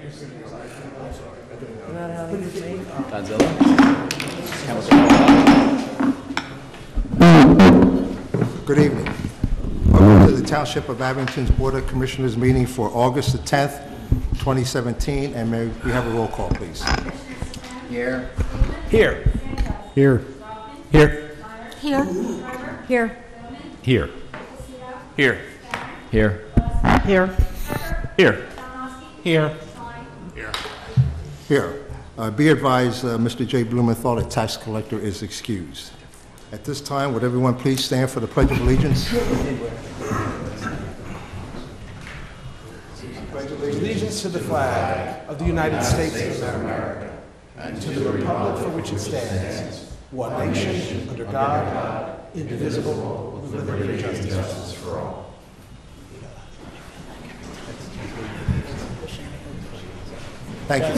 Good evening. Welcome to the Township of Abington's Board of Commissioners meeting for August the 10th, 2017, and may we have a roll call, please? Here. Here. Here. Here. Here. Here. Here. Here. Here. Here. Here. Here. Here. Be advised, Mr. J. Blumenthal, the tax collector, is excused. At this time, would everyone please stand for the Pledge of Allegiance? Allegiance to the flag of the United States of America and to the republic for which it stands, one nation, under God, indivisible, with liberty and justice for all. Thank you.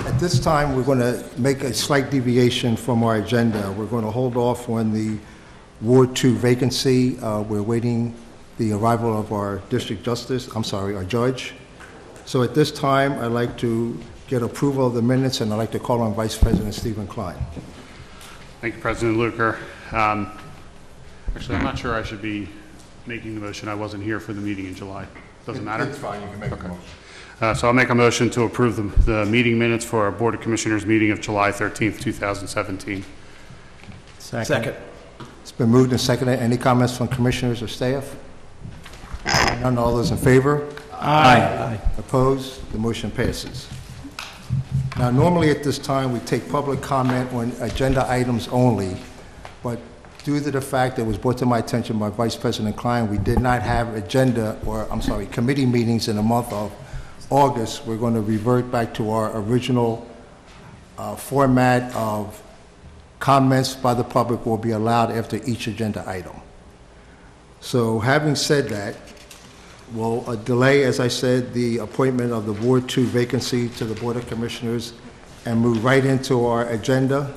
At this time, we're going to make a slight deviation from our agenda. We're going to hold off on the Ward 2 vacancy. We're waiting the arrival of our our judge. So at this time, I'd like to get approval of the minutes, and I'd like to call on Vice President Stephen Klein. Thank you, President Luker. Actually, I'm not sure I should be making the motion. I wasn't here for the meeting in July. Doesn't matter? It's fine. You can make a motion. So I'll make a motion to approve the meeting minutes for our Board of Commissioners meeting of July 13th, 2017. Second. It's been moved and seconded. Any comments from commissioners or staff? None. All those in favor? Aye. Opposed? The motion passes. Now, normally at this time, we take public comment on agenda items only, but due to the fact that it was brought to my attention by Vice President Klein, we did not have committee meetings in the month of August. We're going to revert back to our original format of comments by the public will be allowed after each agenda item. So having said that, we'll delay, as I said, the appointment of the Ward 2 vacancy to the Board of Commissioners and move right into our agenda.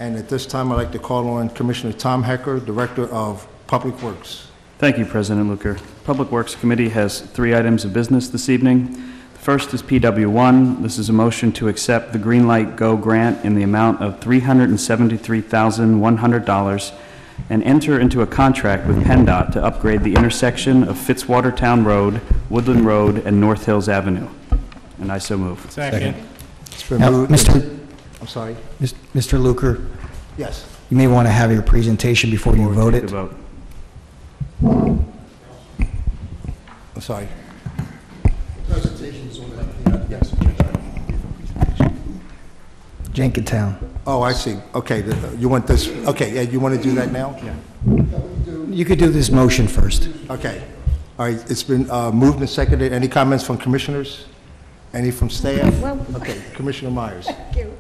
And at this time, I'd like to call on Commissioner Tom Hecker, Director of Public Works. Thank you, President Luker. Public Works Committee has 3 items of business this evening. The first is PW1. This is a motion to accept the Green Light Go grant in the amount of $373,100 and enter into a contract with PennDOT to upgrade the intersection of Fitzwatertown Road, Woodland Road, and North Hills Avenue. And I so move. Second. It's been Now, moved. I'm sorry. Mr. Luker, Yes. you may want to have your presentation before you vote Take it. the vote. I'm sorry. Jenkintown. Oh, I see. Okay, you want this? Okay, yeah, you want to do that now? Yeah. You could do this motion first. Okay. All right, it's been moved and seconded. Any comments from commissioners? Any from staff? Well- Okay, Commissioner Myers. Thank you.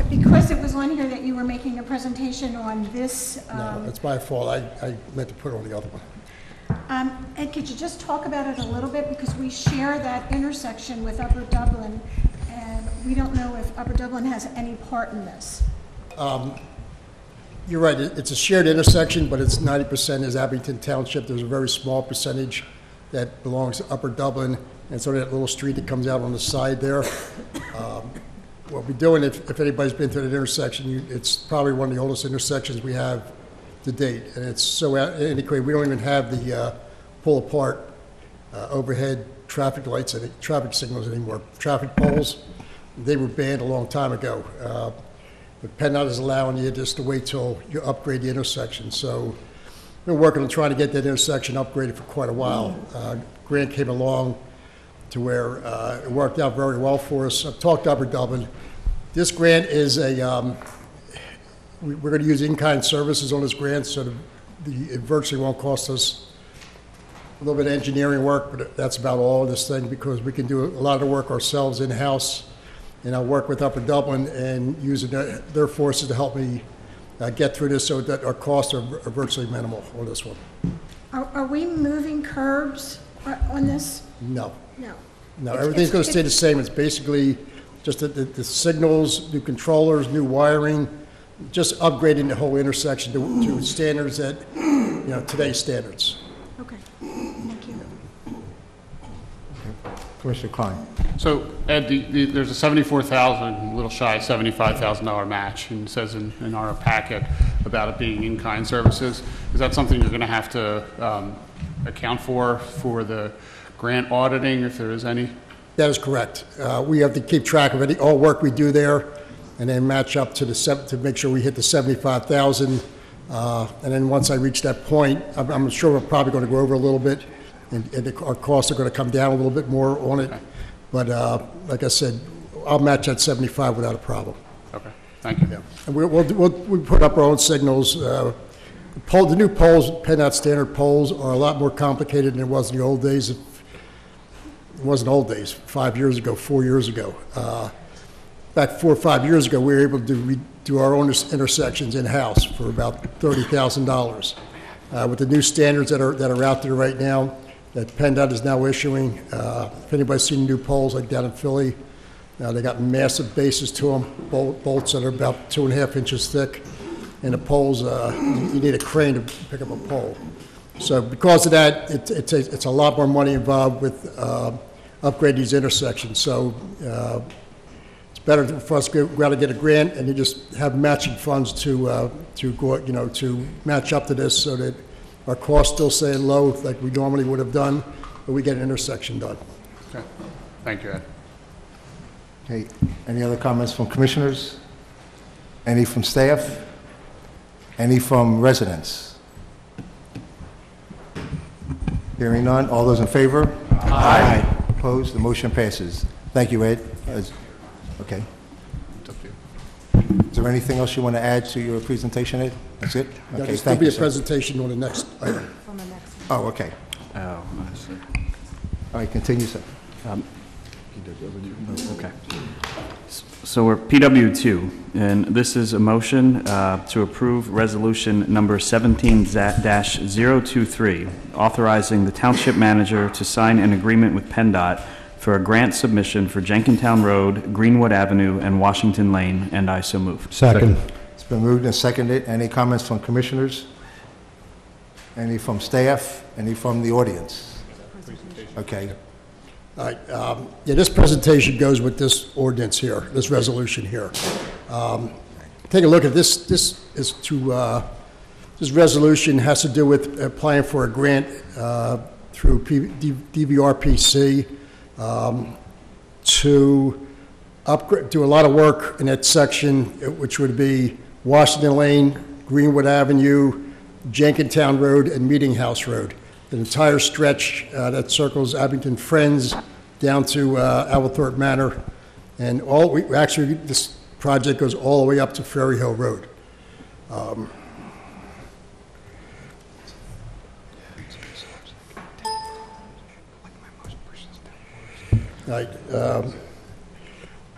Because it was on here that you were making a presentation on this. No, it's my fault. I meant to put it on the other one. Ed, could you just talk about it a little bit? Because we share that intersection with Upper Dublin, and we don't know if Upper Dublin has any part in this. You're right. It's a shared intersection, but it's 90% is Abington Township. There's a very small percentage that belongs to Upper Dublin, and so that little street that comes out on the side there. What we're doing, if anybody's been to that intersection, it's probably one of the oldest intersections we have to date. And it's so, anyway, we don't even have the pull apart overhead traffic lights and traffic signals anymore. Traffic poles, they were banned a long time ago. But PennDOT is allowing you just to wait till you upgrade the intersection. So we've been working on trying to get that intersection upgraded for quite a while. Grant came along to where it worked out very well for us. I've talked to Upper Dublin. This grant is we're going to use in-kind services on this grant, so it virtually won't cost us a little bit of engineering work, but that's about all of this thing, because we can do a lot of the work ourselves in-house, and I'll work with Upper Dublin and using their forces to help me get through this so that our costs are virtually minimal on this one. Are we moving curbs on this? No. No. Everything's going to stay the same. It's basically just the signals, new controllers, new wiring, just upgrading the whole intersection to standards that, today's standards. Okay, thank you. Commissioner Klein. So, Ed, there's a $74,000, a little shy of $75,000 match, and it says in our packet about it being in-kind services. Is that something you're going to have to account for the grant auditing, if there is any? That is correct. We have to keep track of all work we do there, and then match up to make sure we hit the 75,000. And then once I reach that point, I'm sure we're probably going to go over a little bit, and our costs are going to come down a little bit more on it. But like I said, I'll match that 75 without a problem. Okay, thank you. Yeah. And we'll put up our own signals. The new poles, PennDOT standard poles, are a lot more complicated than it was in the old days. It wasn't old days, 5 years ago, 4 years ago. Back 4 or 5 years ago, we were able to do our own intersections in-house for about $30,000. With the new standards that are out there right now, that PennDOT is now issuing, if anybody's seen new poles like down in Philly, they got massive bases to them, bolts that are about 2.5 inches thick, and the poles, you need a crane to pick up a pole. So because of that, it's a lot more money involved with upgrading these intersections. So it's better for us to go out and get a grant, and you just have matching funds to go, to match up to this, so that our costs still stay low like we normally would have done, but we get an intersection done. Okay. Thank you, Ed. Okay, any other comments from commissioners? Any from staff? Any from residents? Hearing none, all those in favor? Aye. Opposed, the motion passes. Thank you, Ed. Okay. It's up to you. Is there anything else you want to add to your presentation, Ed? That's it? Okay, There'll thank be you, a sir. presentation on the next item. Oh, okay. Oh, I see. All right, continue, sir. Okay. So we're PW2, and this is a motion to approve resolution number 17-023, authorizing the township manager to sign an agreement with PennDOT for a grant submission for Jenkintown Road, Greenwood Avenue, and Washington Lane, and I so move. Second. It's been moved and seconded. Any comments from commissioners? Any from staff? Any from the audience? Okay. All right, this presentation goes with this ordinance here, this resolution here. Take a look at this. This resolution has to do with applying for a grant through DVRPC to do a lot of work in that section, which would be Washington Lane, Greenwood Avenue, Jenkintown Road, and Meeting House Road. The entire stretch that circles Abington Friends down to Alvethorpe Manor, and this project goes all the way up to Ferry Hill Road.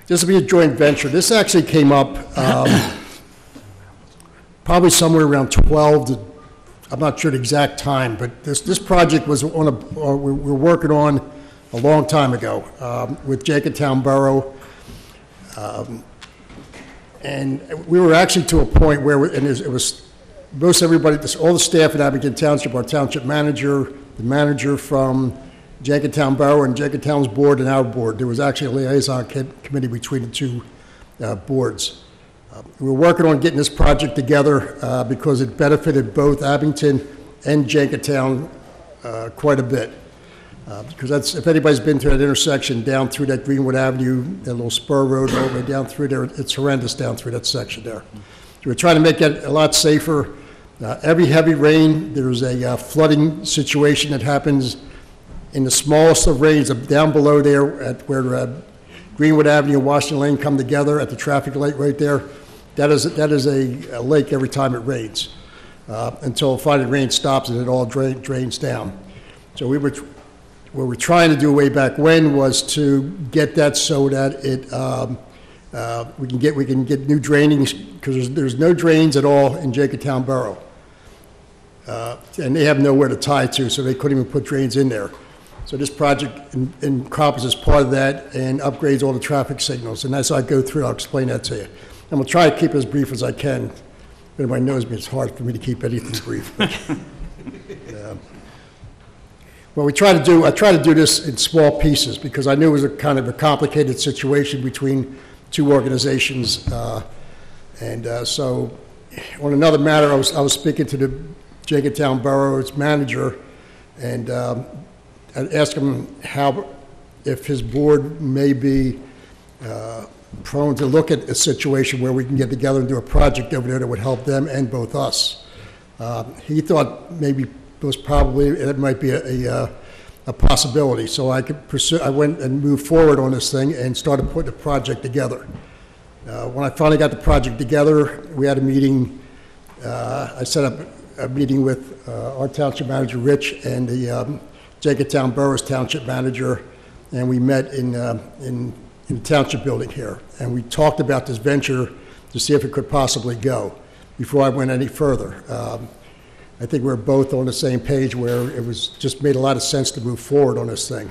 This will be a joint venture. This actually came up probably somewhere around 12 to, I'm not sure the exact time, but this project was we're working on a long time ago with Jenkintown Borough. And we were actually to a point where, it was most everybody, all the staff at Abington Township, our township manager, the manager from Jenkintown Borough and Jenkintown's board and our board. There was actually a liaison committee between the two boards. We were working on getting this project together because it benefited both Abington and Jenkintown quite a bit. Because if anybody's been to that intersection down through that Greenwood Avenue, that little spur road all the way down through there, it's horrendous down through that section there. So we're trying to make it a lot safer. Every heavy rain, there's a flooding situation that happens in the smallest of rains, down below there at where Greenwood Avenue and Washington Lane come together at the traffic light right there. That is a lake every time it rains, until finally rain stops and it all drains down. So what we're trying to do way back when was to get that so that we can get new draining, because there's no drains at all in Jenkintown Borough, and they have nowhere to tie to, so they couldn't even put drains in there. So this project encompasses part of that and upgrades all the traffic signals, and as I go through, I'll explain that to you. I'm going to try to keep it as brief as I can. If anybody knows me, it's hard for me to keep anything brief. Well, I try to do this in small pieces because I knew it was a kind of a complicated situation between two organizations. So on another matter, I was speaking to the Jenkintown Borough's manager, and I asked him if his board may be prone to look at a situation where we can get together and do a project over there that would help them and both us. He thought maybe most probably it might be a possibility. So I went and moved forward on this thing and started putting the project together. When I finally got the project together, we had a meeting. I set up a meeting with our township manager, Rich, and the Jenkintown Borough's township manager, and we met in the township building here. And we talked about this venture to see if it could possibly go before I went any further. I think we're both on the same page where it was just made a lot of sense to move forward on this thing.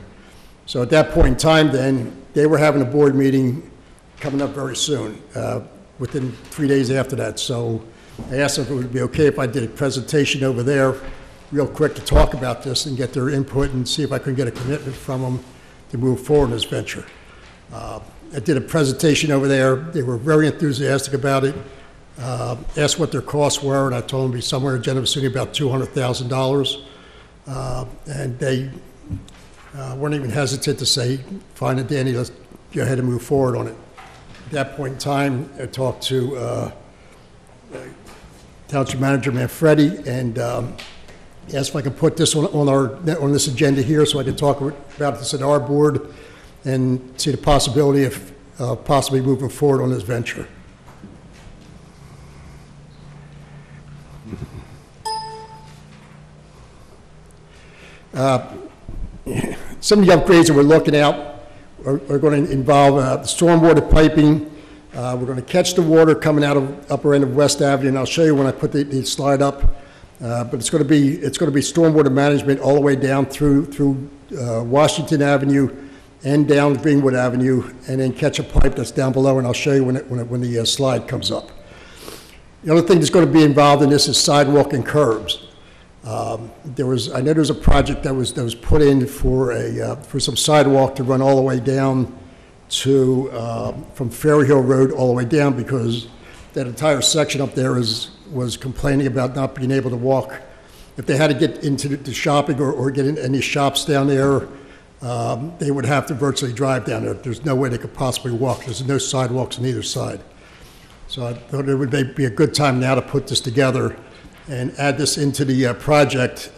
So at that point in time then, they were having a board meeting coming up very soon, within 3 days after that. So I asked them if it would be okay if I did a presentation over there real quick to talk about this and get their input and see if I could get a commitment from them to move forward in this venture. I did a presentation over there. They were very enthusiastic about it. Asked what their costs were, and I told them it'd be somewhere in the vicinity about $200,000. And they weren't even hesitant to say, fine, Danny, let's go ahead and move forward on it. At that point in time, I talked to Township Manager Manfredi and asked if I could put this on this agenda here so I could talk about this at our board and see the possibility of possibly moving forward on this venture. Some of the upgrades that we're looking at are going to involve stormwater piping. We're going to catch the water coming out of upper end of West Avenue, and I'll show you when I put the slide up. But it's going to be stormwater management all the way down through Washington Avenue and down Greenwood Avenue, and then catch a pipe that's down below, and I'll show you when the slide comes up. The other thing that's going to be involved in this is sidewalk and curbs. I know there was a project that was put in for some sidewalk to run all the way down to from Ferry Hill Road all the way down, because that entire section up there was complaining about not being able to walk. If they had to get into the shopping or get in any shops down there, they would have to virtually drive down there. There's no way they could possibly walk. There's no sidewalks on either side. So I thought it would be a good time now to put this together and add this into the project,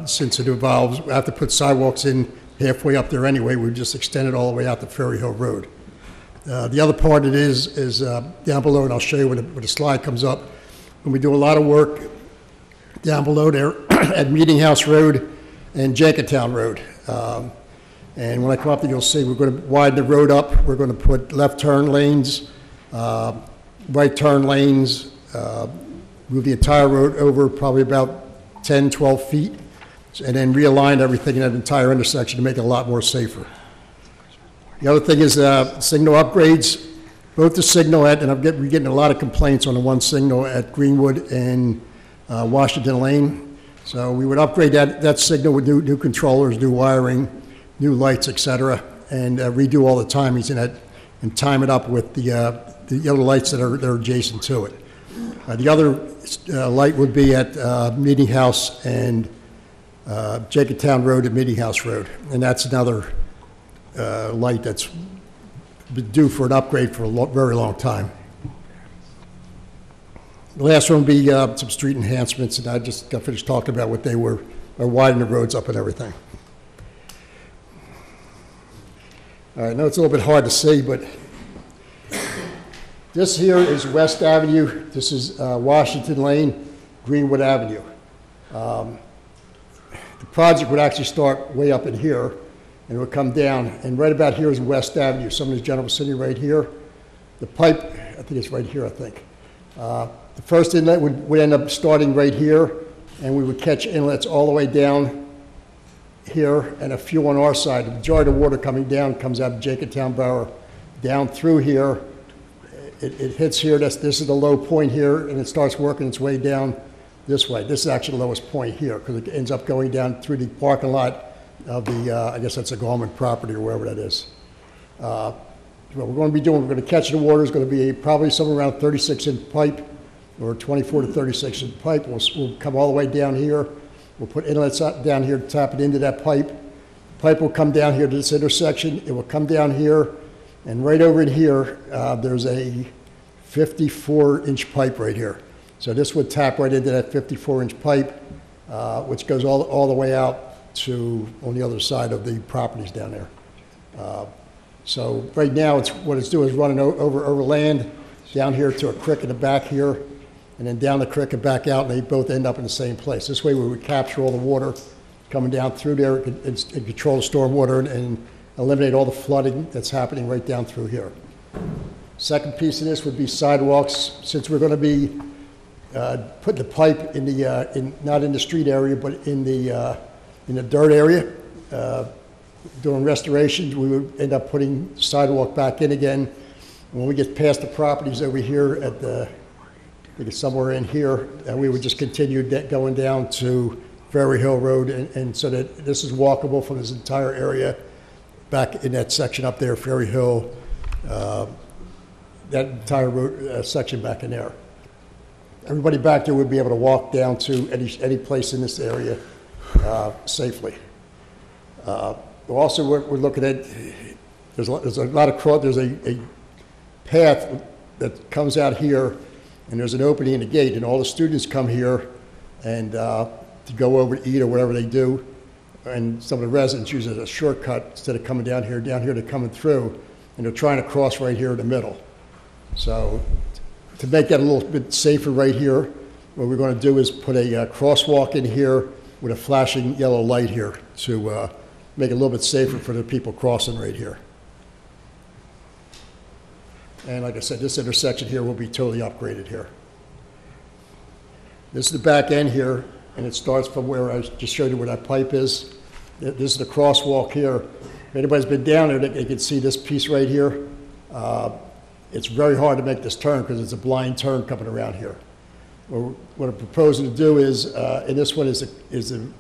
since it involves, we have to put sidewalks in halfway up there anyway. We just extend it all the way out to Ferry Hill Road. The other part of it is down below, and I'll show you when the slide comes up. And we do a lot of work down below there at Meeting House Road and Jenkintown Road. And when I come up there, you'll see we're going to widen the road up. We're going to put left turn lanes, right turn lanes, move the entire road over probably about 10, 12 feet, and then realign everything in that entire intersection to make it a lot more safer. The other thing is signal upgrades. Both the signal and we're getting a lot of complaints on the one signal at Greenwood and Washington Lane. So we would upgrade that signal with new controllers, new wiring, new lights, etc., and redo all the timings in it and time it up with the other lights that are adjacent to it. The other light would be at Meeting House and Jenkintown Road and Meeting House Road, and that's another light that's been due for an upgrade for a very long time. The last one would be some street enhancements, and I just got finished talking about what they were, widening the roads up and everything. All right, I know it's a little bit hard to see, but this here is West Avenue. This is Washington Lane, Greenwood Avenue. The project would actually start way up in here, and it would come down. And right about here is West Avenue. Somebody's general sitting right here. The pipe, I think it's right here, I think. The first inlet would end up starting right here, and we would catch inlets all the way down here and a few on our side. The majority of the water coming down comes out of Jenkintown Borough, down through here, it hits here, this is the low point here, and it starts working its way down this way. This is actually the lowest point here, because it ends up going down through the parking lot of the, I guess that's a Gorman property or wherever that is. What we're going to be doing, we're going to catch the water, is going to be probably somewhere around 36-inch pipe, or 24 to 36-inch pipe. We'll come all the way down here. We'll put inlets up down here to tap it into that pipe. Pipe will come down here to this intersection. It will come down here, and right over in here, there's a 54-inch pipe right here. So this would tap right into that 54-inch pipe, which goes all the way out to on the other side of the properties down there. So right now, what it's doing is running over land down here to a creek in the back here, and then down the creek and back out, and they both end up in the same place. This way we would capture all the water coming down through there and control the storm water and eliminate all the flooding that's happening right down through here. Second piece of this would be sidewalks. Since we're going to be putting the pipe in the not in the street area, but in the dirt area, doing restorations, we would end up putting the sidewalk back in again. When we get past the properties over here at the, I think it's somewhere in here, we would just continue going down to Ferry Hill Road, and so that this is walkable from this entire area back in that section up there, Ferry Hill, that entire road section back in there. Everybody back there would be able to walk down to any place in this area safely. Also, we're looking at, there's a lot of there's a path that comes out here, and there's an opening in the gate, and all the students come here and to go over to eat or whatever they do, and some of the residents use it as a shortcut instead of coming down here they're coming through, and they're trying to cross right here in the middle. So to make that a little bit safer right here, what we're going to do is put a crosswalk in here with a flashing yellow light here to make it a little bit safer for the people crossing right here. And like I said, this intersection here will be totally upgraded here. This is the back end here, and it starts from where I just showed you where that pipe is. This is the crosswalk here. If anybody's been down there, they can see this piece right here. It's very hard to make this turn because it's a blind turn coming around here. What I'm proposing to do is, and this one is to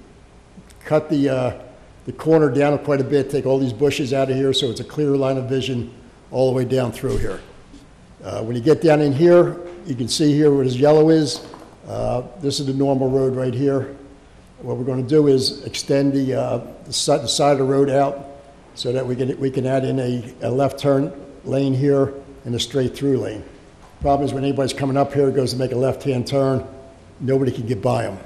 cut the corner down quite a bit, take all these bushes out of here so it's a clear line of vision all the way down through here. When you get down in here, you can see here where this yellow is. This is the normal road right here. What we're going to do is extend the side of the road out so that we can add in a left turn lane here and a straight through lane. Problem is when anybody's coming up here, goes to make a left-hand turn, nobody can get by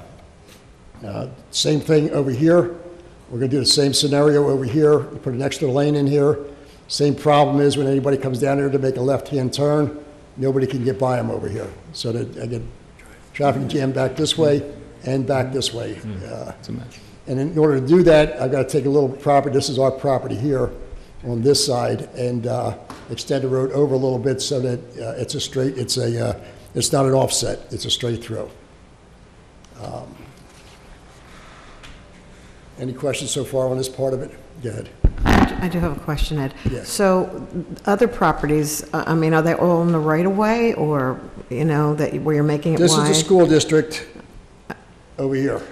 them. Same thing over here. We're going to do the same scenario over here, put an extra lane in here. Same problem is when anybody comes down here to make a left-hand turn, nobody can get by them over here. So that I get traffic jam back this way and back this way. And in order to do that, I've got to take a little property, this is our property here on this side, and extend the road over a little bit so that it's a straight, it's not an offset, it's a straight through. Any questions so far on this part of it? Go ahead. I do have a question, Ed. Yes. So other properties, I mean, are they all in the right of way, or, you know, that where you're making it This wide? is the school district over here.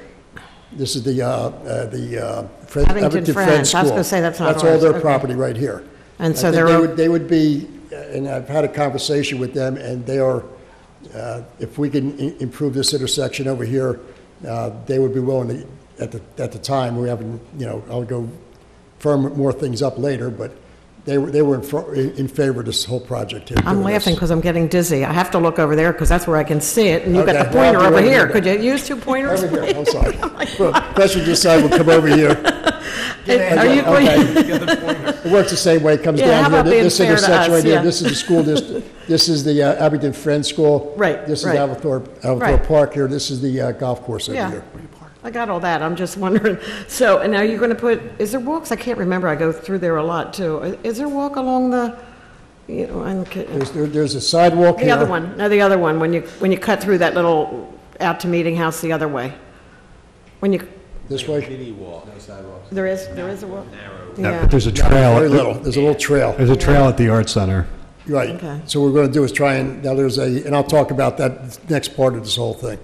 This is the Abington Friends. School. I was going to say that's not That's all ours. their Okay. property right here. And so I think they're they would be, and I've had a conversation with them, and they are, if we can improve this intersection over here, they would be willing to, at the time, we haven't, you know, I'll go firm more things up later, but they were in favor of this whole project here. I'm laughing because I'm getting dizzy. I have to look over there because that's where I can see it, and you've got Okay, the pointer well, I'll over do it here. over Could you use two pointers? Over here, I'm sorry. Question this side, we'll come over here. Are you going? It works the same way, it comes Yeah, how down here. about being This fair to intersection us, right here, yeah. this is the school district, this is the Abington Friends School. Right, This is right. Avathorpe Right. Park here, this is the golf course over Yeah. here. I got all that. I'm just wondering. So, and now you're going to put, is there walks? I can't remember. I go through there a lot too. Is there a walk along the, you know, There's a sidewalk here. the other one? No, the other one, when you cut through that little, out to Meeting House the other way. When you, This way? there is a walk? No, Yeah. but there's a trail. Very little, there's a little trail. There's a trail at the art center. Right. Okay. So what we're going to do is try and, now there's and I'll talk about that next part of this whole thing.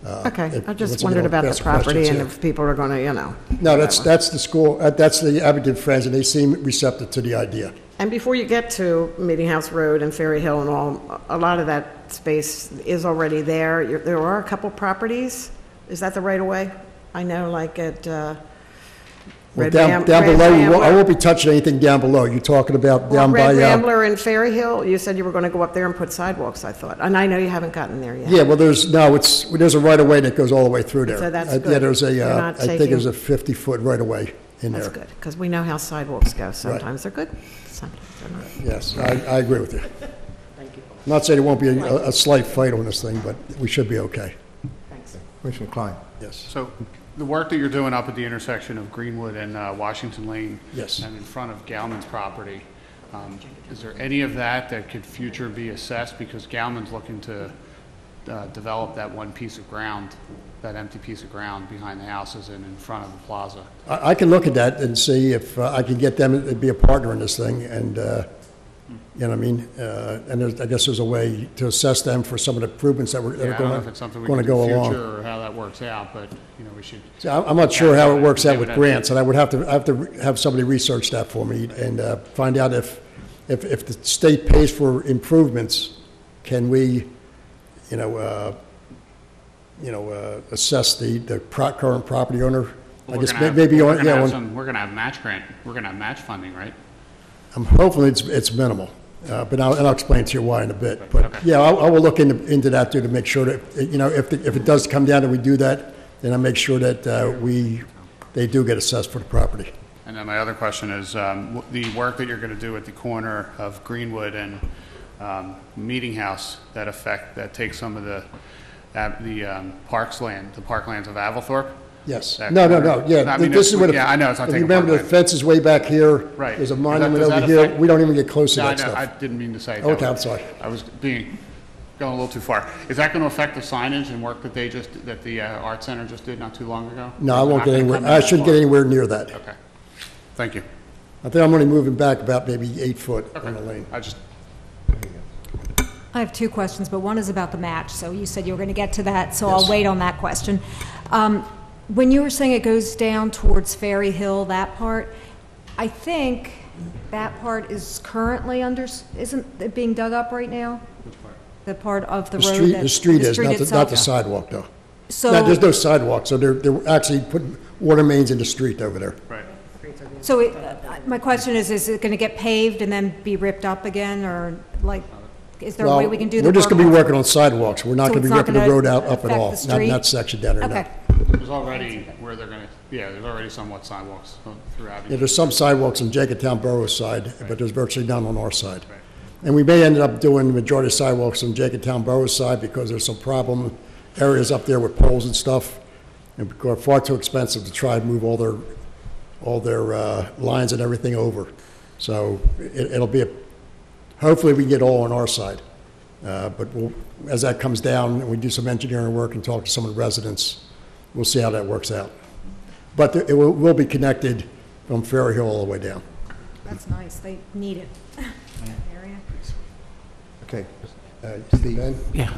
Okay, I just What's wondered about the best property questions and here. if people are going to, No, that's the school, that's the Abington Friends, and they seem receptive to the idea. And before you get to Meeting House Road and Ferry Hill and all, a lot of that space is already there. There are a couple properties. Is that the right of way? I know, like at Well, Red down Ram- Red below, I Rambler. won't be touching anything down below. You're talking about down by, Red Rambler and Ferry Hill, you said you were going to go up there and put sidewalks, I thought. And I know you haven't gotten there yet. yeah, well, there's a right-of-way that goes all the way through there. So that's Yeah, good. there's You're I not think taking- there's a 50-foot right-of-way in there. That's good, because we know how sidewalks go. Sometimes they're good, sometimes they're not. Yes, I agree with you. Thank you. Not saying there won't be a slight fight on this thing, but we should be okay. Thanks. Commissioner Klein. Yes. So the work that you're doing up at the intersection of Greenwood and Washington Lane. Yes. And in front of Galman's property, is there any of that could future be assessed? Because Galman's looking to develop that one piece of ground, that empty piece of ground behind the houses and in front of the plaza. I can look at that and see if I can get them to be a partner in this thing, and, you know what I mean? And I guess there's a way to assess them for some of the improvements that Yeah, are I don't know if going it's something we to can go do along. future or how that works out, but, we should. See, I'm not sure how it works out They with would have- grants, and I have to have somebody research that for me and find out if the state pays for improvements, can we, assess the current property owner? I Well, guess we're gonna have- maybe, we're gonna have on- some- We're gonna have match grant, we're gonna have match funding, right? hopefully it's minimal, but I'll explain to you why in a bit. But, Okay. yeah, I will look into that too, to make sure that, if it does come down and we do that, then I make sure that they do get assessed for the property. And then my other question is, the work that you're going to do at the corner of Greenwood and Meeting House, that takes some of the parklands of Avalthorpe? Yes. That No, corner. yeah, I mean, this is where, yeah, I know, it's not if you taking remember, the parkland. fence is way back here. Right. There's a Does monument that over here. affect- We don't even get close to No, I that know, I stuff. didn't mean to say it. Okay, I'm sorry. I was going a little too far. Is that going to affect the signage and work that the Art Center just did not too long ago? No, I Or is it won't not get gonna anywhere, come in I that shouldn't far? get anywhere near that. Okay. Thank you. I think I'm only moving back about maybe 8 foot on the lane. I just, I have two questions, but one is about the match. So you said you were going to get to that, so I'll wait on that question. When you were saying it goes down towards Ferry Hill, that part, I think that part is currently isn't it being dug up right now? The part of the road that... The street is, not itself? the sidewalk, though. So... No, there's no sidewalk, so they're actually putting water mains in the street over there. right. So my question is it going to get paved and then be ripped up again, or like, is there a way we can do the We're just work going to be on- working on sidewalks. We're not So going to it's be not ripping the gonna road up at affect all, the not in street? that section down there, no. Okay. There's already where they're going to, there's already somewhat sidewalks throughout. Yeah, there's some sidewalks on Jenkintown Borough's side, but there's virtually none on our side. And we may end up doing the majority of sidewalks on Jenkintown Borough's side because there's some problem areas up there with poles and stuff. And because far too expensive to try to move all their lines and everything over. So it'll be hopefully we can get all on our side. But as that comes down and we do some engineering work and talk to some of the residents, we'll see how that works out. But it will be connected from Ferry Hill all the way down. That's nice. They need it. Area. Okay. Steve? Ben? Yeah.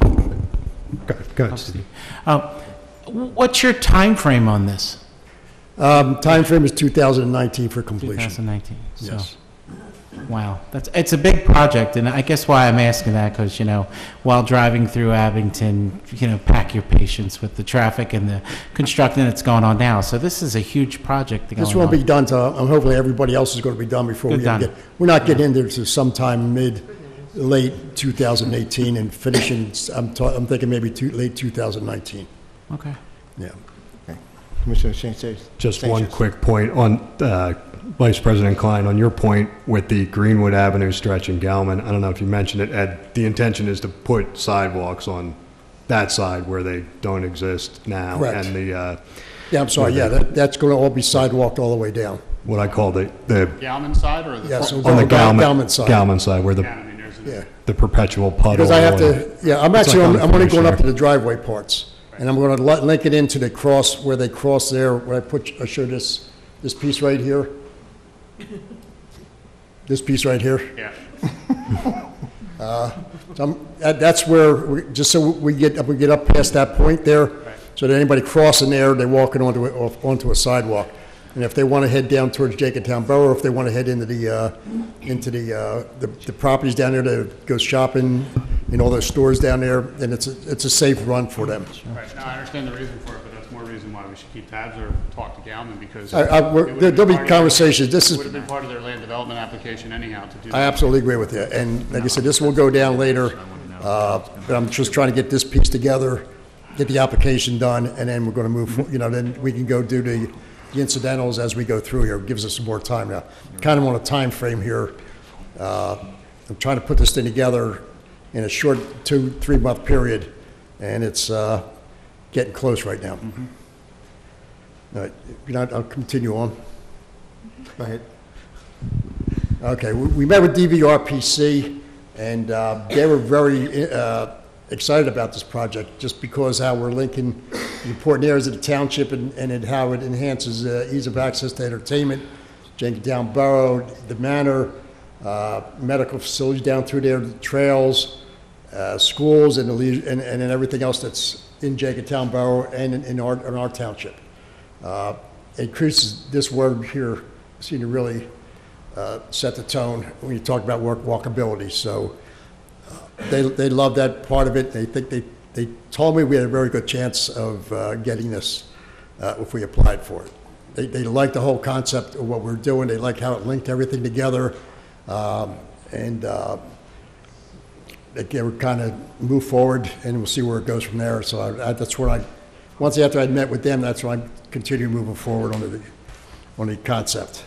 Go ahead, Steve. What's your time frame on this? Timeframe is 2019 for completion. 2019. So, Yes. wow, it's a big project, and I guess why I'm asking that because while driving through Abington, pack your patience with the traffic and the construction that's going on now. So this is a huge project going on. This won't be done till, hopefully everybody else is going to be done before we Good done. get, we're not getting into to sometime late 2018 and finishing, I'm thinking maybe late 2019. Okay. Yeah. Commissioner Sanchez? Just one quick point on Vice President Klein, on your point with the Greenwood Avenue stretch in Galman. I don't know if you mentioned it, Ed. The intention is to put sidewalks on that side where they don't exist now. Correct. And Yeah, I'm sorry, yeah, that's going to all be sidewalked all the way down. what I call the Galman side or the? Yeah, so on the Galman side. Galman side where Yeah, I mean, there's Yeah. the perpetual puddle. Because I have to, yeah, I'm It's actually, like on I'm the only going up to finisher. the driveway parts. And I'm going to link it into the cross, where they cross there, where I show this piece right here. This piece right here. Yeah. That's where, just so we get up past that point there, so that anybody crossing there, they're walking onto a sidewalk. And if they want to head down towards Jenkintown Borough, if they want to head into the properties down there to go shopping in all those stores down there, then it's a safe run for them. Right, now I understand the reason for it, but that's more reason why we should keep tabs or talk to Galman, because There'll be conversations. It would have been part of their land development application anyhow to do that. I absolutely agree with you. And like I said, this will go down later, but I'm just trying to get this piece together, get the application done, and then we're going to move, then we can go do the incidentals as we go through here. It gives us some more time now. Kind of on a time frame here. I'm trying to put this thing together in a short 2-3 month period, and it's getting close right now. All right, I'll continue on. Go ahead. Okay, we met with DVRPC, and they were very excited about this project, just because how we're linking the important areas of the township and how it enhances ease of access to entertainment, Jenkintown Borough, the manor, medical facilities down through there, the trails, schools, and everything else that's in Jenkintown Borough and in our township. Increases this word here, seem to really set the tone when you talk about walkability. So they love that part of it. They think they told me we had a very good chance of getting this if we applied for it. They like the whole concept of what we're doing. They like how it linked everything together, and they were kind of move forward, and we'll see where it goes from there. So that's where once after I'd met with them, that's when I continue moving forward on the concept.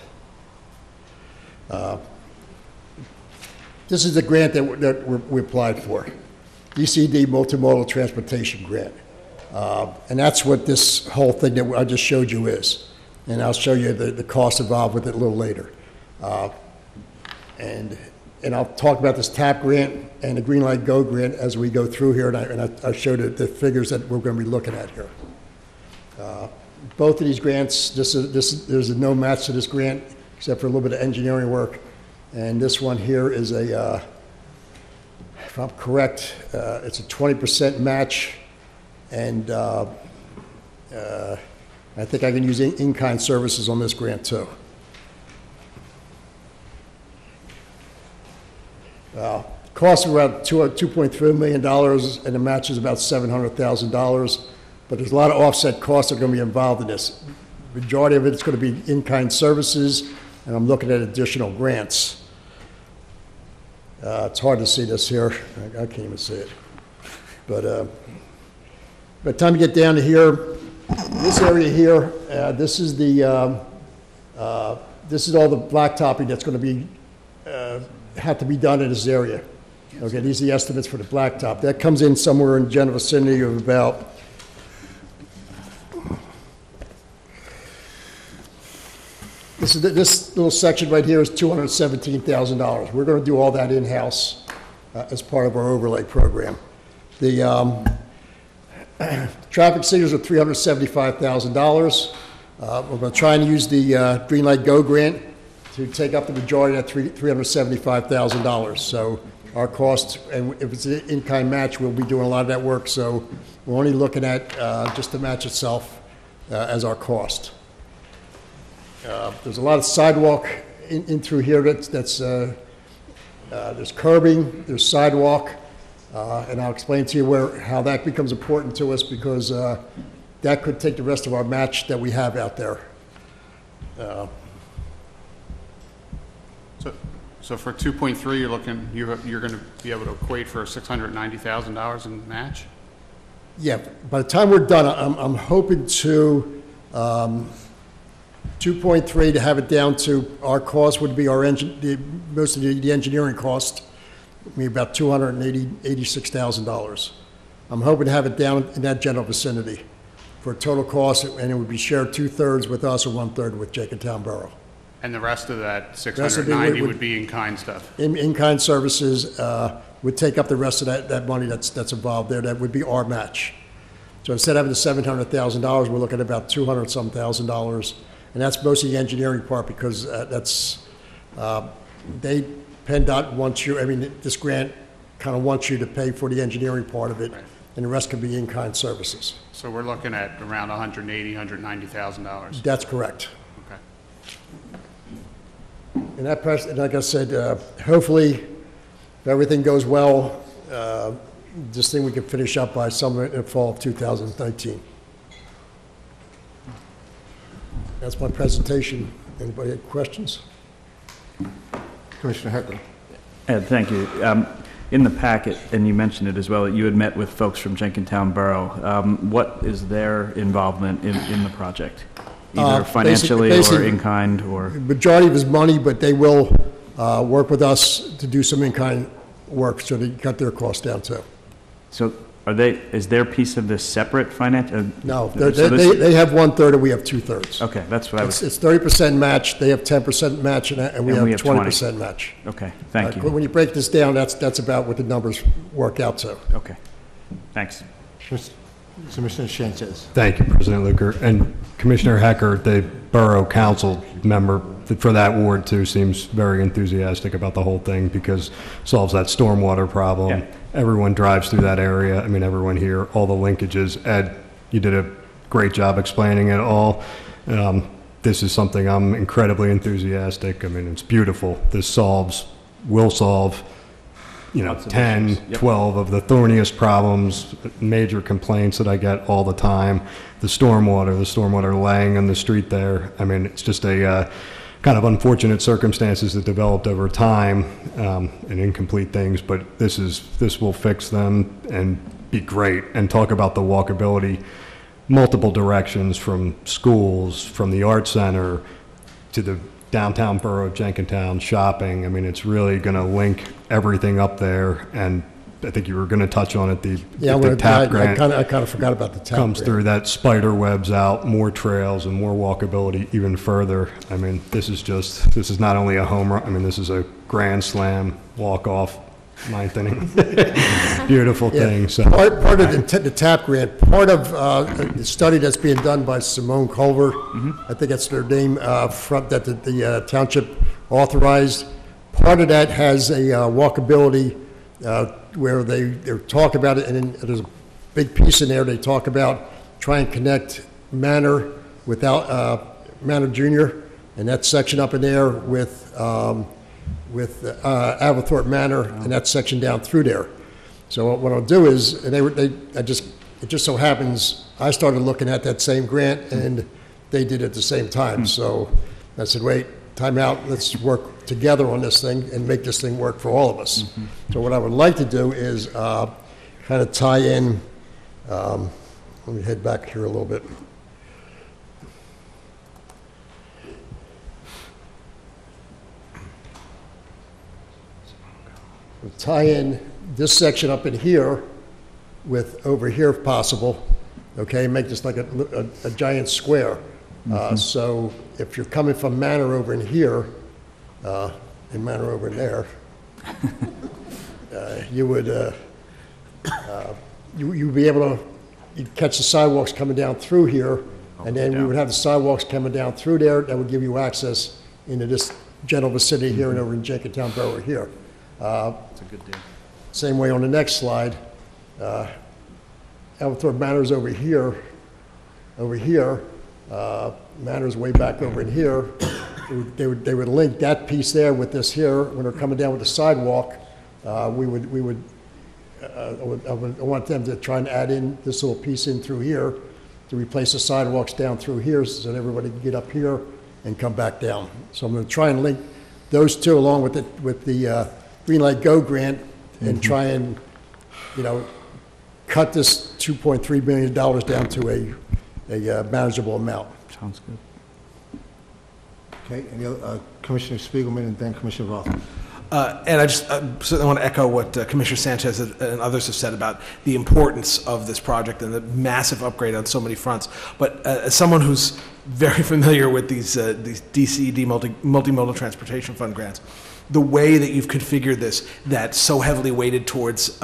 This is the grant that we applied for, DCD Multimodal Transportation Grant. And that's what this whole thing that I just showed you is. And I'll show you the cost involved with it a little later. And I'll talk about this TAP grant and the Greenlight Go grant as we go through here, and I showed the figures that we're going to be looking at here. Both of these grants, there's no match to this grant except for a little bit of engineering work. And this one here is if I'm correct, it's a 20% match, and I think I can use in-kind services on this grant too. Cost of around $2.3 million, and the match is about $700,000. But there's a lot of offset costs that are going to be involved in this. The majority of it is going to be in-kind services, and I'm looking at additional grants. It's hard to see this here. I can't even see it. But by the time you get down to here, this area here, this is all the blacktopping that's going to be have to be done in this area. Okay, these are the estimates for the blacktop. That comes in somewhere in general vicinity of about this little section right here is $217,000. We're going to do all that in-house as part of our overlay program. The traffic signals are $375,000. We're going to try and use the Greenlight Go grant to take up the majority of that $375,000. So our cost, and if it's an in-kind match, we'll be doing a lot of that work. So we're only looking at just the match itself as our cost. There's a lot of sidewalk in through here there's curbing, there's sidewalk, and I'll explain to you how that becomes important to us, because that could take the rest of our match that we have out there. So for 2.3, you're going to be able to equate for $690,000 in match? Yeah, by the time we're done, I'm hoping to 2.3 to have it down to our cost would be most of the engineering cost, would be about $286,000. I'm hoping to have it down in that general vicinity for a total cost, and it would be shared 2/3 with us and 1/3 with Jenkintown Borough. And the rest of that 690 would be in-kind stuff? In-kind services would take up the rest of that money that's involved there. That would be our match. So instead of having the $700,000, we're looking at about $200-some thousand. And that's mostly the engineering part, because they PennDOT wants you, I mean, this grant kind of wants you to pay for the engineering part of it, and the rest can be in-kind services. So we're looking at around $190,000. That's correct. Okay. And that, and like I said, hopefully, if everything goes well, this thing we can finish up by summer and fall of 2019. That's my presentation. Anybody have questions? Commissioner Heckler. Ed, thank you. In the packet, and you mentioned it as well, that you had met with folks from Jenkintown Borough. What is their involvement in the project? Either financially or in-kind or? Majority of his money, but they will work with us to do some in-kind work so they cut their costs down too. So is their piece of this separate finance? No, they have 1/3 and we have 2/3. Okay, that's what I was. It's 30% match, they have 10% match, and we have 20% match. Okay, thank you. When you break this down, that's about what the numbers work out to. Okay, thanks. Commissioner Sanchez. Thank you, President Luker. And Commissioner Hecker, the Borough Council member for that ward too, seems very enthusiastic about the whole thing because solves that stormwater problem. Yeah. Everyone drives through that area. I mean, everyone here, all the linkages. Ed, you did a great job explaining it all. This is something I'm incredibly enthusiastic. I mean, it's beautiful. This will solve 10, 12 of the thorniest problems, major complaints that I get all the time. The stormwater laying on the street there. I mean, it's just a kind of unfortunate circumstances that developed over time and incomplete things, but this will fix them and be great. And talk about the walkability, multiple directions from schools, from the art center to the downtown borough of Jenkintown, shopping. I mean, it's really going to link everything up there, and I think you were going to touch on it. The TAP grant. I kind of forgot about the TAP comes grant. through, that spider webs out more trails and more walkability even further. I mean, this is not only a home run. I mean, this is a grand slam walk off ninth inning. Beautiful thing. So part of the TAP grant, part of the study that's being done by Simone Culver, I think that's their name, that the township authorized. Part of that has a walkability where they talk about it, and then there's a big piece in there. They talk about trying to connect Manor without Manor Junior, and that section up in there with Aberthorpe Manor, and that section down through there. So what I'll do is, and it just so happens I started looking at that same grant, and they did it at the same time. So I said, wait, time out. Let's work together on this thing and make this thing work for all of us. So what I would like to do is kind of tie in. Let me head back here a little bit. We'll tie in this section up in here with over here if possible, okay, make this like a giant square. So if you're coming from Manor over in here, and Manor over in there, you would you'd be able to catch the sidewalks coming down through here, and then we would have the sidewalks coming down through there. That would give you access into this general vicinity here and over in Jenkintown Borough here. That's a good deal. Same way on the next slide. Aberthorpe Manor's over here. Manor's way back over in here. They would link that piece there with this here. When they're coming down with the sidewalk, I want them to try and add in this little piece in through here to replace the sidewalks down through here so that everybody can get up here and come back down. So I'm going to try and link those two along with the Green Light Go grant and try and, cut this $2.3 million down to a manageable amount. Sounds good. Okay, any other, Commissioner Spiegelman and then Commissioner Rothman. And I just certainly want to echo what Commissioner Sanchez and others have said about the importance of this project and the massive upgrade on so many fronts. But as someone who's very familiar with these DCED multimodal transportation fund grants, the way that you've configured this, that's so heavily weighted towards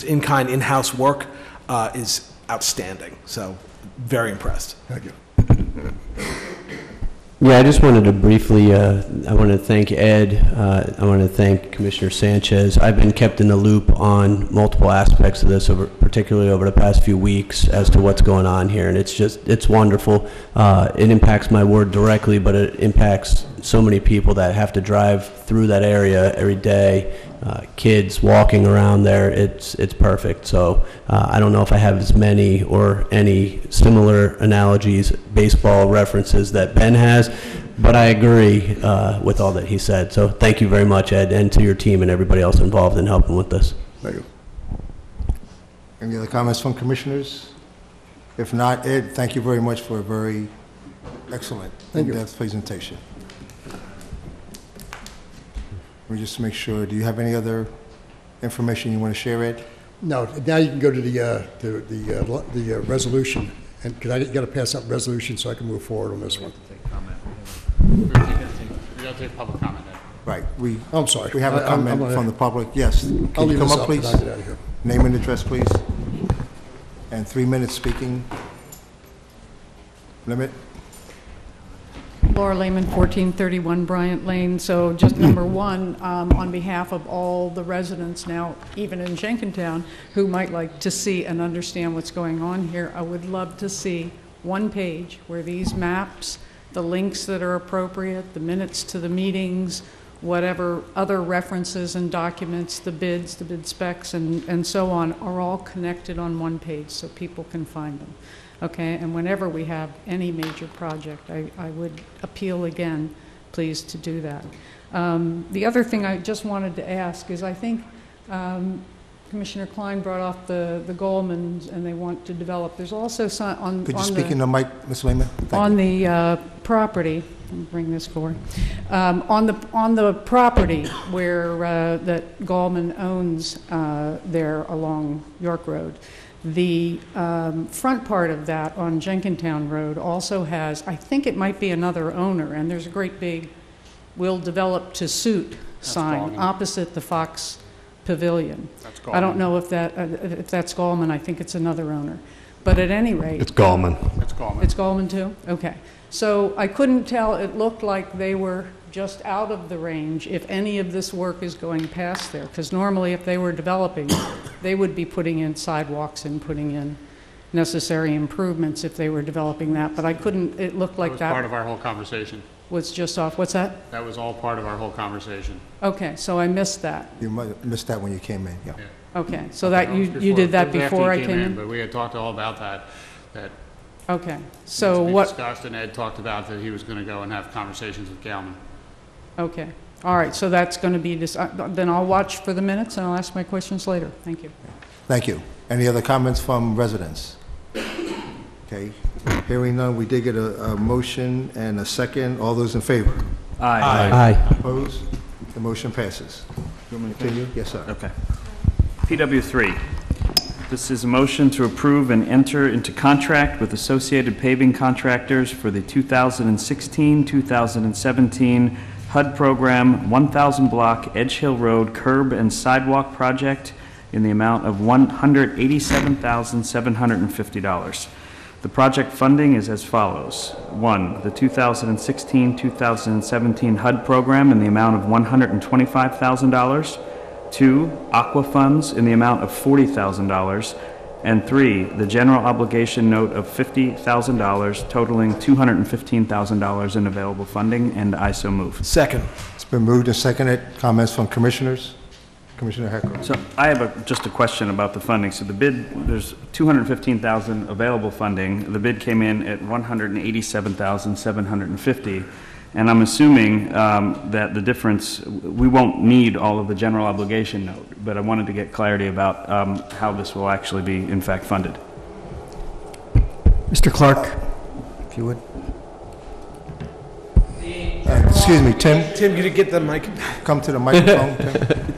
in-kind, in-house work, is outstanding. So, very impressed. Thank you. Yeah, I just wanted to briefly, I want to thank Ed, I want to thank Commissioner Sanchez. I've been kept in the loop on multiple aspects of this, particularly over the past few weeks, as to what's going on here, and it's wonderful. It impacts my ward directly, but it impacts so many people that have to drive through that area every day. Kids walking around there, it's perfect. So I don't know if I have as many or any similar analogies, baseball references that Ben has, but I agree with all that he said. So thank you very much, Ed, and to your team and everybody else involved in helping with this. Thank you. Any other comments from commissioners? If not, Ed, thank you very much for a very excellent in-depth presentation. Let me just make sure, do you have any other information you want to share, Ed? No, now you can go to the resolution, and because I got to pass out resolution so I can move forward on this one. We got to take public comment, Ed. Right. I'm sorry. We have a comment from the public. Yes. Can I'll you leave come this up, up please? and I'll get out of here. Name and address, please. And 3 minutes speaking limit. Laura Lehman, 1431 Bryant Lane. So just number one, on behalf of all the residents now, even in Jenkintown, who might like to see and understand what's going on here, I would love to see one page where these maps, the links that are appropriate, the minutes to the meetings, whatever other references and documents, the bids, the bid specs, and so on, are all connected on one page so people can find them. Okay, and whenever we have any major project, I would appeal again, please, to do that. The other thing I just wanted to ask is, I think Commissioner Klein brought off the Goldmans, and they want to develop. There's also some on. Could you speak in the mic, Ms. Lehman? On the property, let me bring this forward. On the property where that Goldman owns there along York Road. The front part of that on Jenkintown Road also has, I think it might be another owner, and there's a great big "will develop to suit" sign opposite the Fox Pavilion. That's Gallman. I don't know if that's Gallman. I think it's another owner. But at any rate. It's Gallman. It's Gallman. It's Gallman too? Okay. So I couldn't tell. It looked like they were just out of the range if any of this work is going past there, because normally if they were developing, they would be putting in sidewalks and putting in necessary improvements if they were developing that, but I couldn't, it looked like that was part of our whole conversation. Was just off. What's that? That was all part of our whole conversation. Okay, so I missed that. You might have missed that when you came in, yeah. Okay, so that you did that before I came in? But we had talked all about that. Okay, so what? Discussed, and Ed talked about that he was going to go and have conversations with Gallman. Okay, all right, so that's going to be this, then I'll watch for the minutes and I'll ask my questions later. Thank you. Thank you. Any other comments from residents? Okay, hearing none, we did get a motion and a second. All those in favor? Aye. Aye. Opposed? The motion passes. You want me to continue? Yes, sir. Okay. PW3. This is a motion to approve and enter into contract with Associated Paving Contractors for the 2016-2017 HUD Program 1,000 block Edge Hill Road Curb and Sidewalk Project in the amount of $187,750. The project funding is as follows. 1, the 2016-2017 HUD program in the amount of $125,000. 2, aqua funds in the amount of $40,000. And 3, the general obligation note of $50,000, totaling $215,000 in available funding, and I so move. Second. It's been moved and seconded. Comments from commissioners? Commissioner Hecker. So I have just a question about the funding. So the bid, there's $215,000 available funding. The bid came in at $187,750. And I'm assuming that the difference, we won't need all of the general obligation note, but I wanted to get clarity about how this will actually be in fact funded. Mr. Clark. If you would. Excuse me, Tim. Tim, you get the mic. Come to the microphone, Tim.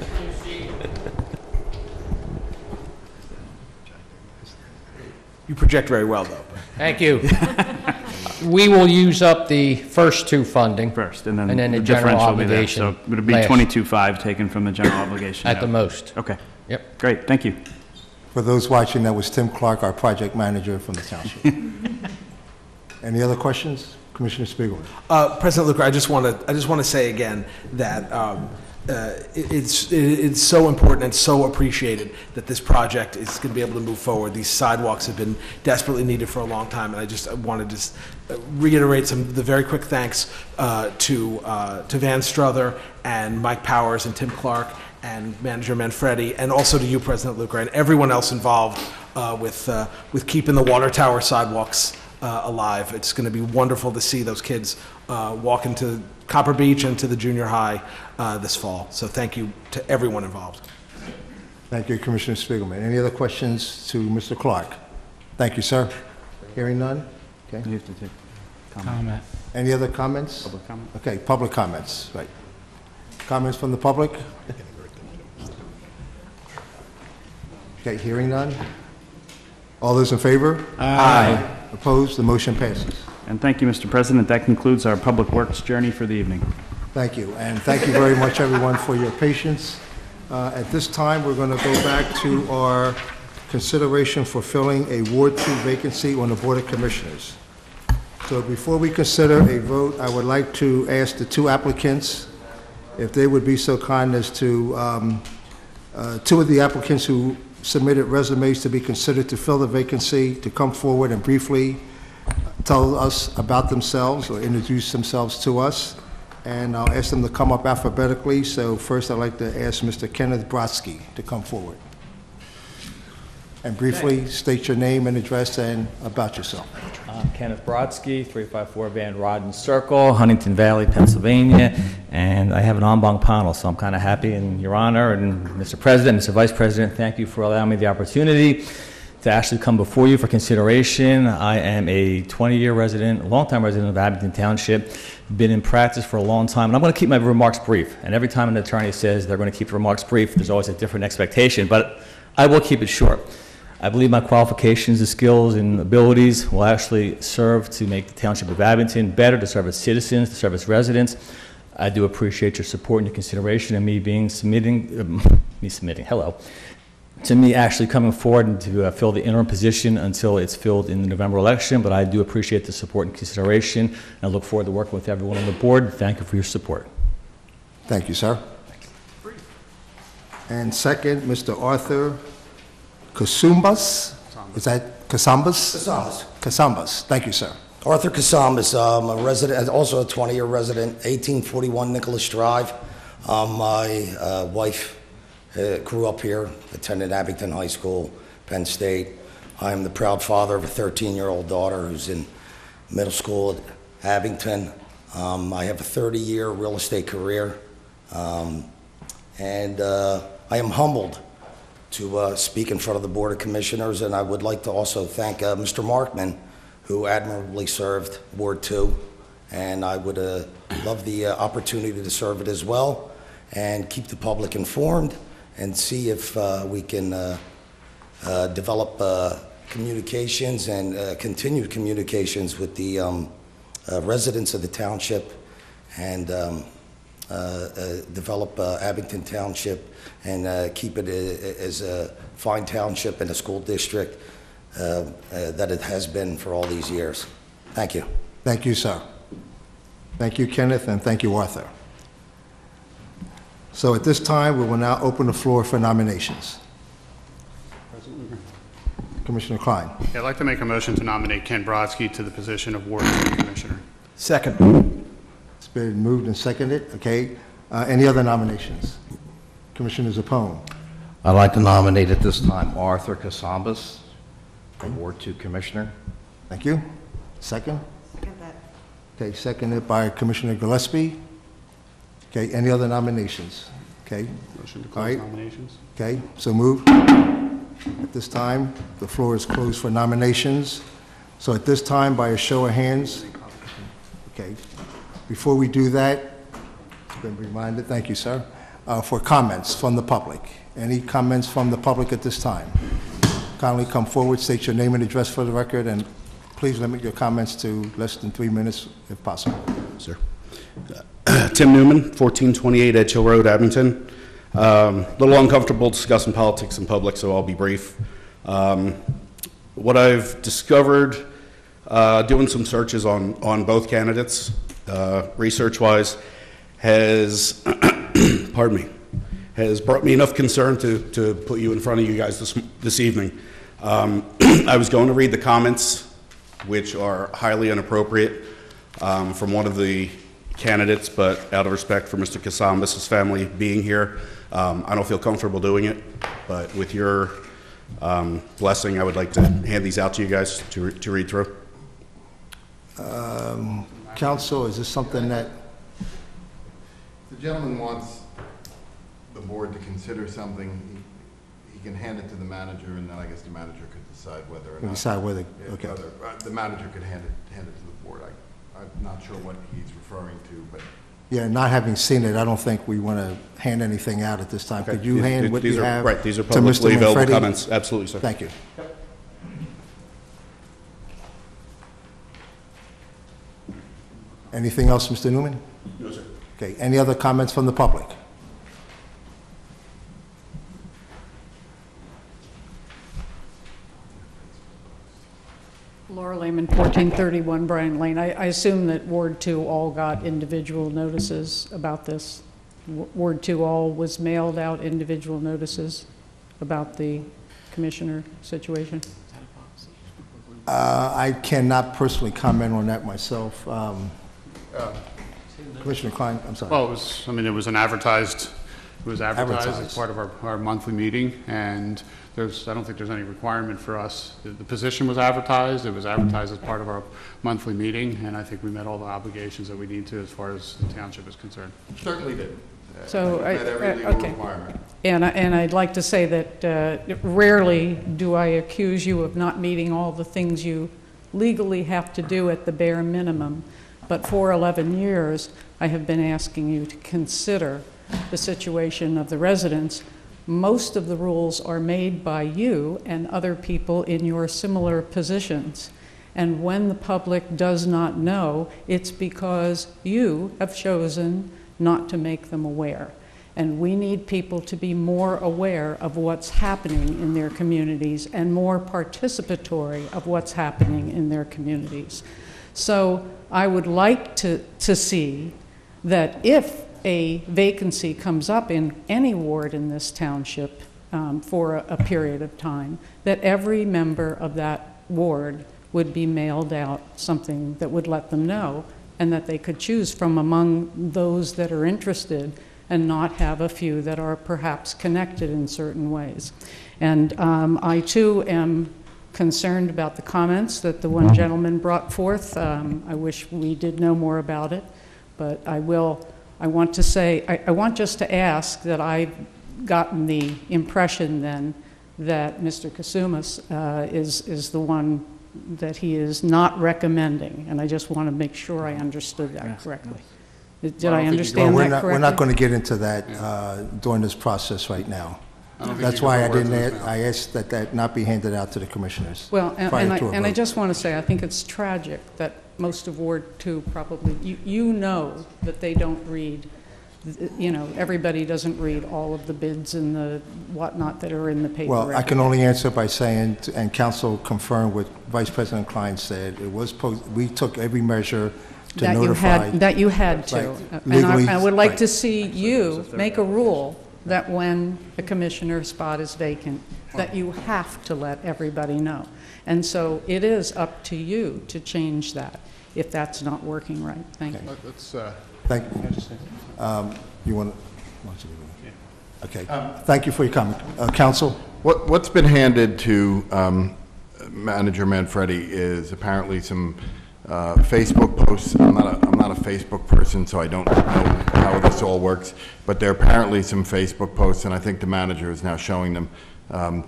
You project very well, though. Thank you. We will use up the first two funding. First, and then the the general difference will be there. obligation. So would it be last. 22.5 taken from the general obligation? At the most. Okay. Yep. Great, thank you. For those watching, that was Tim Clark, our project manager from the township. Any other questions? Commissioner Spiegelman. President Luker, I just want to say again that it's so important and so appreciated that this project is going to be able to move forward. These sidewalks have been desperately needed for a long time, and I just wanted to reiterate the very quick thanks to Van Struther and Mike Powers and Tim Clark and Manager Manfredi, and also to you, President Luker, and everyone else involved with keeping the water tower sidewalks alive. It's going to be wonderful to see those kids walk into Copper Beach and to the junior high this fall. So thank you to everyone involved. Thank you, Commissioner Spiegelman. Any other questions to Mr. Clark? Thank you, sir. Hearing none? Okay. You have to take Comment. Any other comments? public comment. Okay, public comments, right. Comments from the public? Okay, hearing none? All those in favor? Aye. Opposed? The motion passes. And thank you, Mr. President. That concludes our Public Works journey for the evening. Thank you, and thank you very much, everyone, for your patience. At this time, we're going to go back to our consideration for filling a Ward 2 vacancy on the Board of Commissioners. So before we consider a vote, I would like to ask the two applicants if they would be so kind as to, two of the applicants who submitted resumes to be considered to fill the vacancy, to come forward and briefly tell us about themselves or introduce themselves to us. And I'll ask them to come up alphabetically. So first, I'd like to ask Mr. Kenneth Brodsky to come forward. And briefly state your name and address and about yourself. I'm Kenneth Brodsky, 354 Van Rodden Circle, Huntington Valley, Pennsylvania, and I have an en banc panel, so I'm kind of happy in your honor. And Mr. President, Mr. Vice President, thank you for allowing me the opportunity to actually come before you for consideration. I am a 20-year resident, a long-time resident of Abington Township, been in practice for a long time, and I'm going to keep my remarks brief. And every time an attorney says they're going to keep the remarks brief, there's always a different expectation, but I will keep it short. I believe my qualifications, the skills, and abilities will actually serve to make the Township of Abington better, to serve its citizens, to serve its residents. I do appreciate your support and your consideration and me actually coming forward and to fill the interim position until it's filled in the November election, but I do appreciate the support and consideration, and I look forward to working with everyone on the board. Thank you for your support. Thank you, sir. And second, Mr. Arthur Kasumbas? Is that Kasambas? Kasambas. Kasambas. Thank you, sir. Arthur Kasambas, I'm a resident, also a 20-year resident, 1841 Nicholas Drive. My wife grew up here, attended Abington High School, Penn State. I am the proud father of a 13-year-old daughter who's in middle school at Abington. I have a 30-year real estate career, and I am humbled to speak in front of the Board of Commissioners, and I would like to also thank Mr. Markman, who admirably served Ward 2, and I would love the opportunity to serve it as well and keep the public informed and see if we can develop communications and continued communications with the residents of the township and develop Abington Township and keep it as a fine township and a school district that it has been for all these years. Thank you. Thank you, sir. Thank you, Kenneth, and thank you, Arthur. So at this time, we will now open the floor for nominations. Commissioner Klein. Yeah, I'd like to make a motion to nominate Ken Brodsky to the position of Ward 2 Commissioner. Second. It's been moved and seconded. Okay. Any other nominations? Commissioner Zappone. I'd like to nominate at this time Arthur Kasambas for Ward 2 Commissioner. Thank you. Second? Okay, seconded by Commissioner Gillespie. Okay, any other nominations? Okay. Motion to All close right. nominations. Okay, so moved. At this time, the floor is closed for nominations. So at this time, by a show of hands, okay, before we do that, I've been reminded, thank you, sir, for comments from the public. Any comments from the public at this time? Kindly come forward, state your name and address for the record, and please limit your comments to less than 3 minutes if possible. Sir. Tim Newman, 1428 Edge Hill Road, Abington. A little uncomfortable discussing politics in public, so I'll be brief. What I've discovered doing some searches on both candidates, research-wise, has, pardon me, has brought me enough concern to put you in front of you guys this evening. I was going to read the comments, which are highly inappropriate, from one of the candidates, but out of respect for Mr. Kasambas' family being here, I don't feel comfortable doing it, but with your blessing, I would like to hand these out to you guys to read through. Counsel, is this something that... The gentleman wants the board to consider something. He can hand it to the manager, and then I guess the manager could decide whether or not... Decide whether, okay. The manager could hand it to the board. I'm not sure what he's referring to, but... Yeah, not having seen it, I don't think we want to hand anything out at this time. Okay. Could you hand what you have right, these are to publicly Mr. available Manfredi? comments. Absolutely, sir. Thank you. Yep. Anything else, Mr. Newman? No, sir. Okay, any other comments from the public? Laura Lehman, 1431 Bryant Lane. I assume that Ward 2 all got individual notices about this. Ward 2 all was mailed out individual notices about the commissioner situation? I cannot personally comment on that myself. Commissioner Klein, I'm sorry. Well, it was advertised as part of our monthly meeting, and I don't think there's any requirement for us. The position was advertised. It was advertised as part of our monthly meeting, and I think we met all the obligations that we need to as far as the township is concerned. Certainly did. So, met every legal okay. requirement. And I'd like to say that rarely do I accuse you of not meeting all the things you legally have to do at the bare minimum. But for 11 years, I have been asking you to consider the situation of the residents. Most of the rules are made by you and other people in your similar positions. And when the public does not know, it's because you have chosen not to make them aware. And we need people to be more aware of what's happening in their communities and more participatory of what's happening in their communities. So I would like to see that if a vacancy comes up in any ward in this township for a period of time, that every member of that ward would be mailed out something that would let them know, and that they could choose from among those that are interested and not have a few that are perhaps connected in certain ways. And I too am concerned about the comments that the one gentleman brought forth. I wish we did know more about it, but I want to say, I want just to ask that I've gotten the impression then that Mr. Kasumas is the one that he is not recommending, and I just want to make sure I understood that correctly. Did I understand that correctly? We're not going to get into that during this process right now. That's why I asked that that not be handed out to the commissioners. Well, and I just want to say, I think it's tragic that most of Ward 2 probably, you know that they don't read, everybody doesn't read all of the bids and the whatnot that are in the paper. Well, I can only answer by saying, and council confirmed what Vice President Klein said, it was we took every measure to notify. That you had to. Right. And I would like to see you make a rule that when a commissioner spot is vacant, that you have to let everybody know. And so it is up to you to change that if that's not working right. Thank you. Thank you. You want to? Okay. Thank you for your comment. Counsel? What's been handed to Manager Manfredi is apparently some Facebook posts. I'm not a Facebook person, so I don't know how this all works. But there are apparently some Facebook posts, and I think the manager is now showing them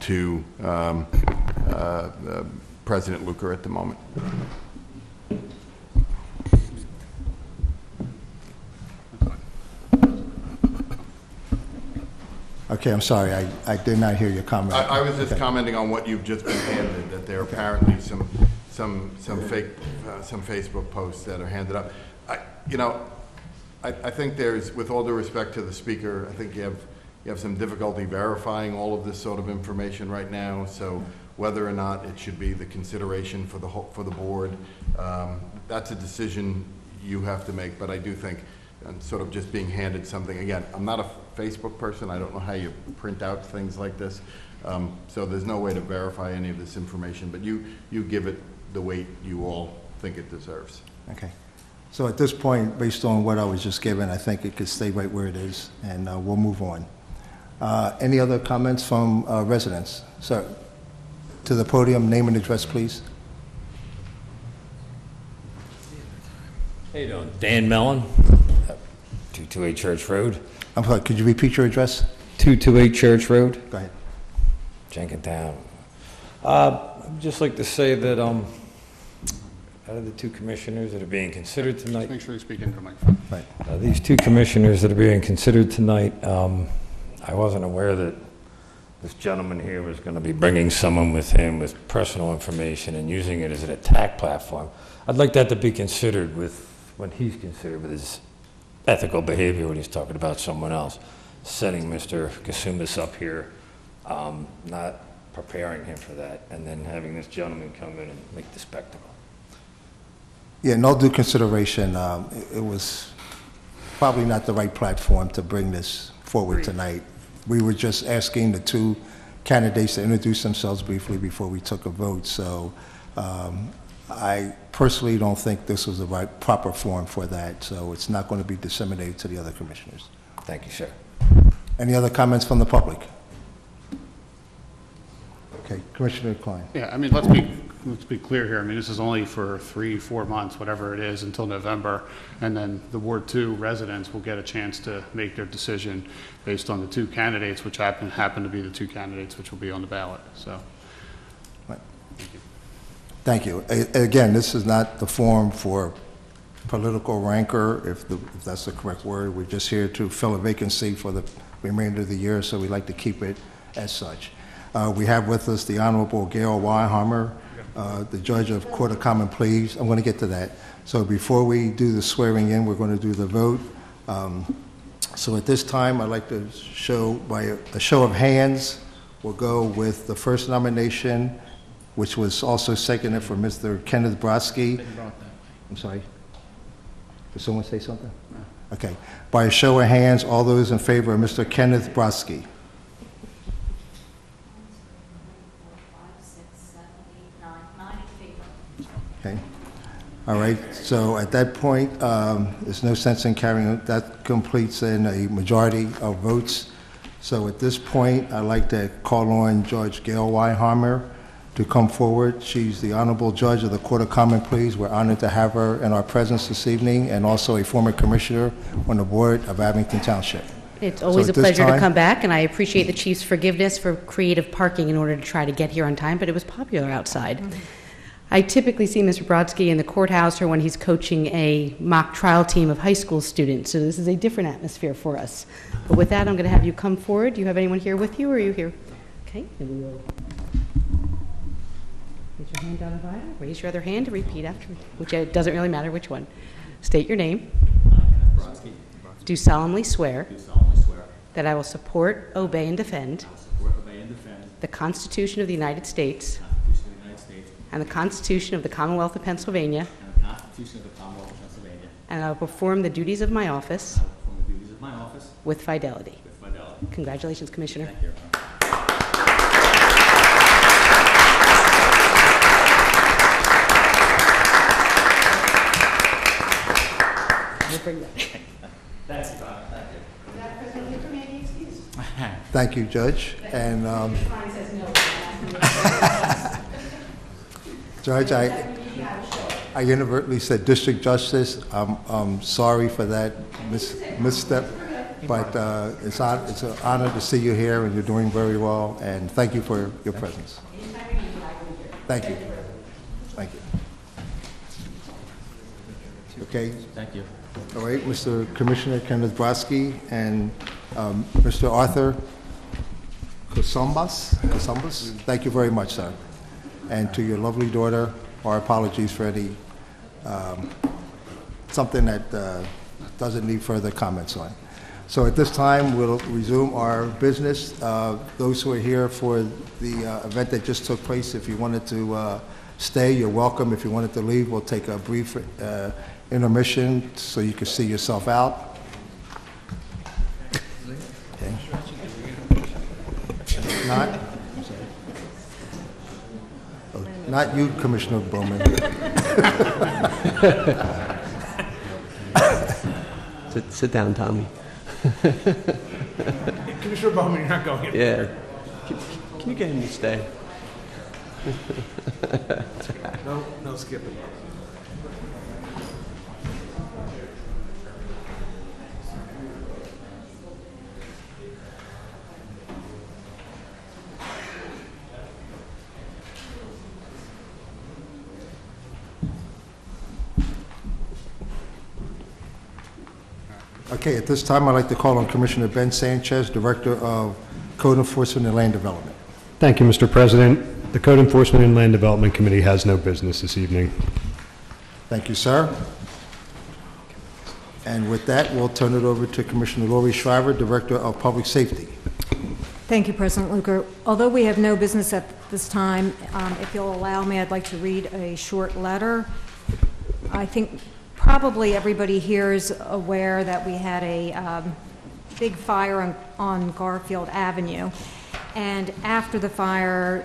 to President Luker at the moment. Okay, I'm sorry. I did not hear your comment. I was just commenting on what you've just been handed, that there are apparently some fake some Facebook posts that are handed up. I think there's, with all due respect to the speaker, I think you have some difficulty verifying all of this sort of information right now. So whether or not it should be the consideration for the board, that's a decision you have to make, but I do think, and sort of just being handed something, again, I'm not a Facebook person, I don't know how you print out things like this, so there's no way to verify any of this information, but you give it the weight you all think it deserves. Okay. So at this point, based on what I was just given, I think it could stay right where it is, and we'll move on. Any other comments from residents? Sir, to the podium, name and address, please. How you doing? Dan Mellon, 228 Church Road. I'm sorry, could you repeat your address? 228 Church Road. Go ahead. Jenkintown. I'd just like to say that out of the two commissioners that are being considered tonight, Make sure you speak into the microphone. Right. these two commissioners that are being considered tonight, I wasn't aware that this gentleman here was going to be bringing someone with him with personal information and using it as an attack platform. I'd like that to be considered when he's considered with his ethical behavior when he's talking about someone else. Setting Mr. Kasumbas up here, not preparing him for that, and then having this gentleman come in and make the spectacle. Yeah, in all due consideration, it was probably not the right platform to bring this forward tonight. We were just asking the two candidates to introduce themselves briefly before we took a vote, so I personally don't think this was the proper forum for that, so it's not going to be disseminated to the other commissioners. Thank you, sir. Any other comments from the public? Okay, Commissioner Klein. Yeah, I mean, let's be clear here. I mean, this is only for 3-4 months, whatever it is, until November, and then the Ward 2 residents will get a chance to make their decision based on the two candidates, which happen to be the two candidates which will be on the ballot. So, Right. Thank you. Again, this is not the forum for political rancor, if that's the correct word. We're just here to fill a vacancy for the remainder of the year, so we like to keep it as such. We have with us the Honorable Gail Weinheimer, the Judge of Court of Common Pleas. I'm going to get to that. So before we do the swearing in, we're going to do the vote. So at this time, I'd like to show, by a show of hands, we'll go with the first nomination, which was also seconded for Mr. Kenneth Brodsky. I'm sorry. Did someone say something? Okay. By a show of hands, all those in favor of Mr. Kenneth Brodsky. Okay. All right. So at that point, there's no sense in carrying. That completes in a majority of votes. So at this point, I'd like to call on Judge Gail Weinheimer to come forward. She's the Honorable Judge of the Court of Common Pleas. We're honored to have her in our presence this evening, and also a former commissioner on the board of Abington Township. It's always So a at this pleasure to time- come back, and I appreciate the chief's forgiveness for creative parking in order to try to get here on time, but it was popular outside. I typically see Mr. Brodsky in the courthouse or when he's coaching a mock trial team of high school students, so this is a different atmosphere for us. But with that, I'm going to have you come forward. Do you have anyone here with you, or are you here? Okay, and we will raise your hand down the Bible, raise your other hand, and repeat after me, which it doesn't really matter which one. State your name. Do solemnly swear that I will support, obey, and defend the Constitution of the United States and the Constitution of the Commonwealth of Pennsylvania, and I will perform the duties of my office with fidelity. Congratulations, Commissioner. Thank you. We'll bring that. Thanks, Yvonne. Thank you. Thank you, Judge. And Judge, I inadvertently said District Justice. I'm sorry for that misstep, but it's an honor to see you here, and you're doing very well. And thank you for your presence. Thank you. Thank you. Okay. Thank you. All right, Mr. Commissioner Kenneth Brodsky and Mr. Arthur Kasumbas. Thank you very much, sir. And to your lovely daughter, our apologies for any something that doesn't need further comments on. So at this time, we'll resume our business. Those who are here for the event that just took place, if you wanted to stay, you're welcome. If you wanted to leave, we'll take a brief intermission so you can see yourself out. Okay. Not? Oh, not you, Commissioner Bowman. Sit down, Tommy. Commissioner Bowman, you're not going Yeah. Can you get him to stay? No skipping. Okay, at this time, I'd like to call on Commissioner Ben Sanchez, Director of Code Enforcement and Land Development. Thank you, Mr. President. The Code Enforcement and Land Development Committee has no business this evening. Thank you, sir. And with that, we'll turn it over to Commissioner Lori Shriver, Director of Public Safety. Thank you, President Luker. Although we have no business at this time, if you'll allow me, I'd like to read a short letter. I think probably everybody here is aware that we had a big fire on Garfield Avenue. And after the fire,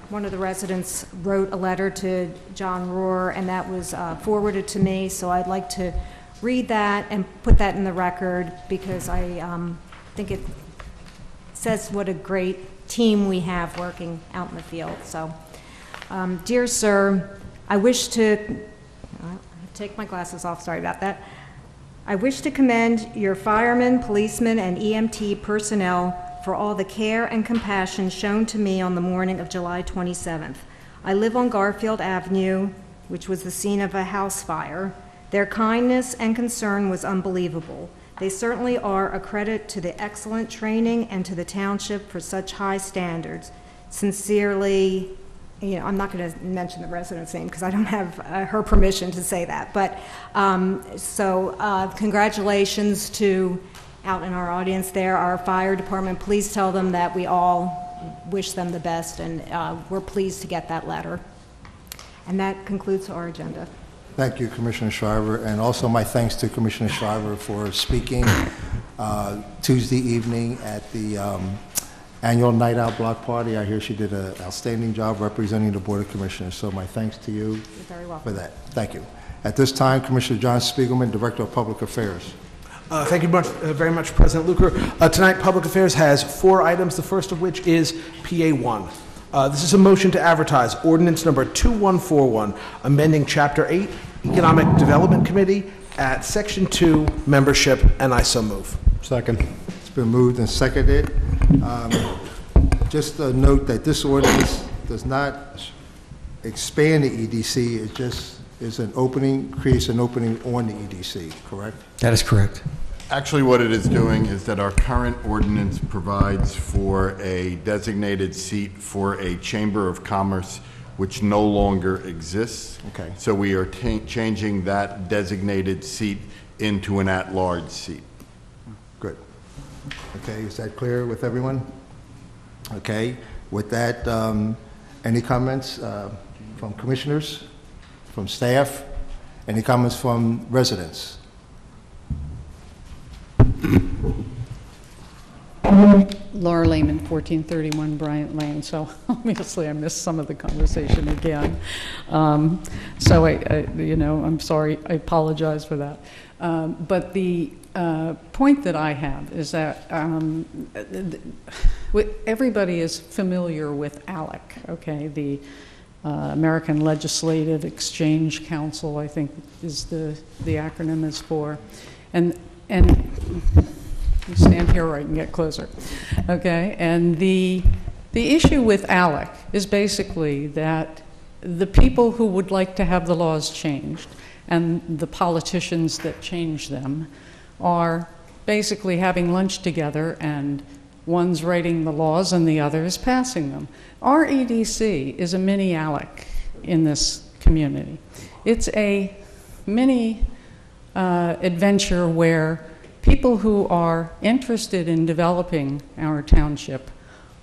one of the residents wrote a letter to John Rohr, and that was forwarded to me. So I'd like to read that and put that in the record because I think it says what a great team we have working out in the field. So, dear sir, I wish to take my glasses off, sorry about that. I wish to commend your firemen, policemen, and EMT personnel for all the care and compassion shown to me on the morning of July 27th. I live on Garfield Avenue, which was the scene of a house fire. Their kindness and concern was unbelievable. They certainly are a credit to the excellent training and to the township for such high standards. Sincerely, I'm not going to mention the resident's name because I don't have her permission to say that. But congratulations to, out in our audience there, our fire department. Please tell them that we all wish them the best, and we're pleased to get that letter. And that concludes our agenda. Thank you, Commissioner Shriver, and also my thanks to Commissioner Shriver for speaking Tuesday evening at the annual Night Out Block Party. I hear she did an outstanding job representing the Board of Commissioners, so my thanks to you for that. Thank you. At this time, Commissioner John Spiegelman, Director of Public Affairs. Thank you very much, President Luker. Tonight, Public Affairs has 4 items, the first of which is PA1. This is a motion to advertise ordinance number 2141, amending Chapter 8, Economic Development Committee at Section 2, Membership, and I so move. Second. It's been moved and seconded. Just a note that this ordinance does not expand the EDC, it just is an opening, creates an opening on the EDC, correct? That is correct. Actually, what it is doing is that our current ordinance provides for a designated seat for a Chamber of Commerce which no longer exists. Okay. So we are changing that designated seat into an at-large seat. Good. Okay, is that clear with everyone? Okay, with that, any comments from commissioners, from staff? Any comments from residents? Laura Lehman, 1431 Bryant Lane. So obviously I missed some of the conversation again. So I'm sorry, I apologize for that. But the point that I have is that everybody is familiar with ALEC, okay? The American Legislative Exchange Council, I think is the acronym is for. And you stand here or I can get closer. Okay, and the issue with ALEC is basically that the people who would like to have the laws changed and the politicians that change them are basically having lunch together and one's writing the laws and the other is passing them. Our EDC is a mini ALEC in this community. It's a mini adventure where people who are interested in developing our township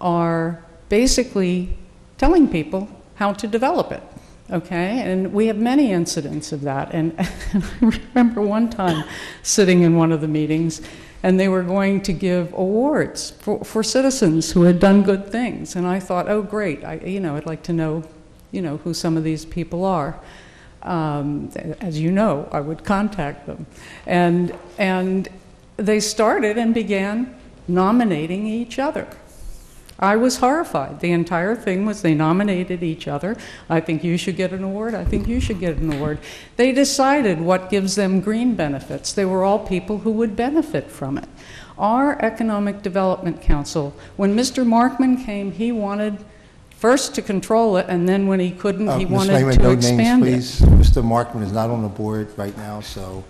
are basically telling people how to develop it, okay? And we have many incidents of that. And I remember one time sitting in one of the meetings, and they were going to give awards for citizens who had done good things. And I thought, oh, great, I'd like to know, who some of these people are. As you know, I would contact them. And they started and began nominating each other. I was horrified. The entire thing was they nominated each other. I think you should get an award. I think you should get an award. They decided what gives them green benefits. They were all people who would benefit from it. Our Economic Development Council, when Mr. Markman came, he wanted first to control it, and then when he couldn't, he wanted to expand it. Please. Mr. Markman is not on the board right now, so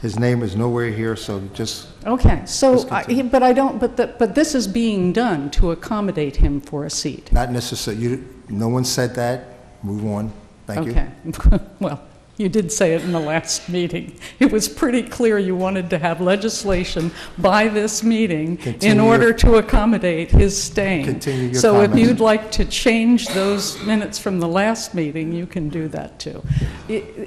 his name is nowhere here, so just... Okay, so, but this is being done to accommodate him for a seat. Not necessarily. No one said that. Move on. Thank you. Okay. Well, you did say it in the last meeting. It was pretty clear you wanted to have legislation by this meeting in order to accommodate his staying. Continue your so comments. If you'd like to change those minutes from the last meeting, you can do that too.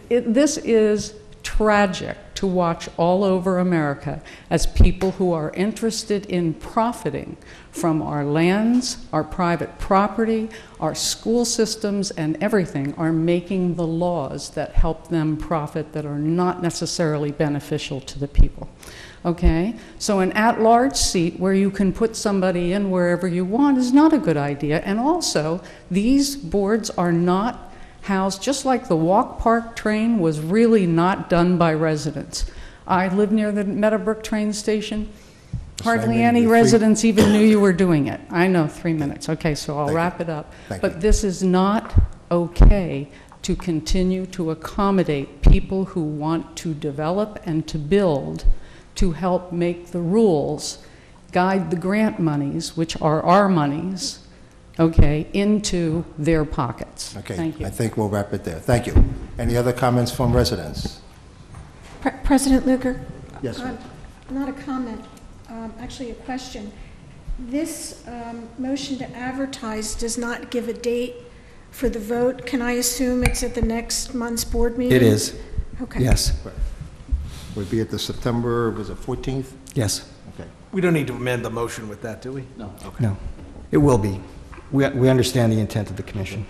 This is tragic to watch all over America as people who are interested in profiting from our lands, our private property, our school systems, and everything are making the laws that help them profit that are not necessarily beneficial to the people. Okay? So an at-large seat where you can put somebody in wherever you want is not a good idea. And also, these boards are not housed, just like the Walk Park train was really not done by residents. I live near the Meadowbrook train station. Hardly any residents even knew you were doing it. I know, 3 minutes. Okay, so I'll wrap it up. But this is not okay to continue to accommodate people who want to develop and to build to help make the rules, guide the grant monies, which are our monies, okay, into their pockets. Okay, Thank you. I think we'll wrap it there. Thank you. Any other comments from residents? President Luker? Yes, ma'am. Not a comment, actually a question. This motion to advertise does not give a date for the vote. Can I assume it's at the next month's board meeting? It is. Okay. Yes. Would be at the September, was it 14th? Yes. Okay. We don't need to amend the motion with that, do we? No. Okay. No. It will be. We understand the intent of the commission.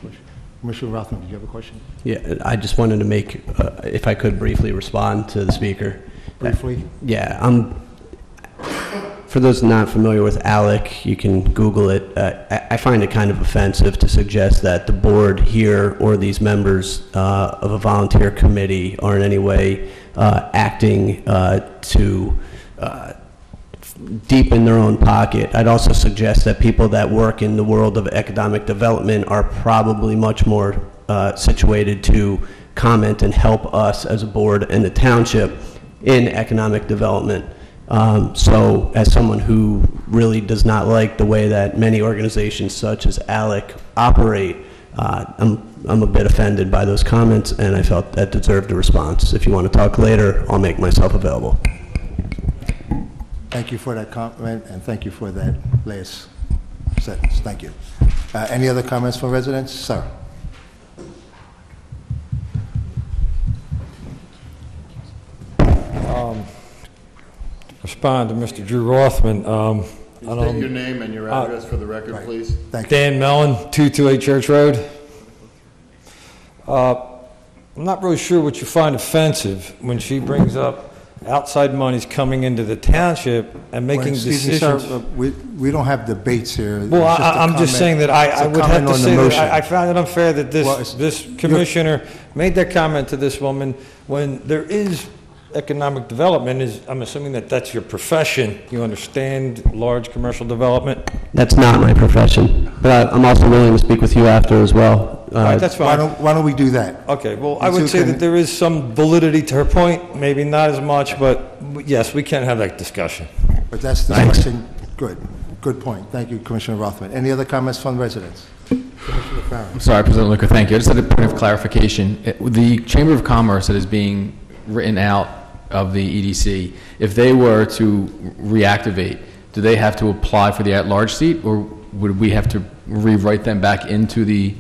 Commissioner Rothman, did you have a question? Yeah, I just wanted to make, if I could briefly respond to the speaker. Briefly? Yeah, for those not familiar with ALEC, you can Google it. I find it kind of offensive to suggest that the board here or these members of a volunteer committee are in any way acting to deepen their own pocket. I'd also suggest that people that work in the world of economic development are probably much more situated to comment and help us as a board and the township in economic development. So as someone who really does not like the way that many organizations such as ALEC operate, I'm a bit offended by those comments, and I felt that deserved a response. If you want to talk later, I'll make myself available. Thank you for that comment, and thank you for that last sentence. Thank you. Any other comments from residents? Sir. Respond to Mr. Drew Rothman. State your name and your address for the record, please. Thank you. Dan Mellon, 228 Church Road. I'm not really sure what you find offensive when she brings up outside monies coming into the township and making decisions. Sir, we don't have debates here. Well, I'm just saying that I would have to say that I found it unfair that this commissioner made that comment to this woman when there is economic development. I'm assuming that that's your profession. You understand large commercial development? That's not my profession, but I'm also willing to speak with you after as well. All right, that's fine. Why don't we do that? Okay, well, I would say that there is some validity to her point, maybe not as much, but yes, we can have that discussion. But that's the question. Good point. Thank you, Commissioner Rothman. Any other comments from residents? Commissioner Farron. I'm sorry, President Luker, thank you. I just had a point of clarification. The Chamber of Commerce that is being written out of the EDC, if they were to reactivate, do they have to apply for the at-large seat, or would we have to rewrite them back into the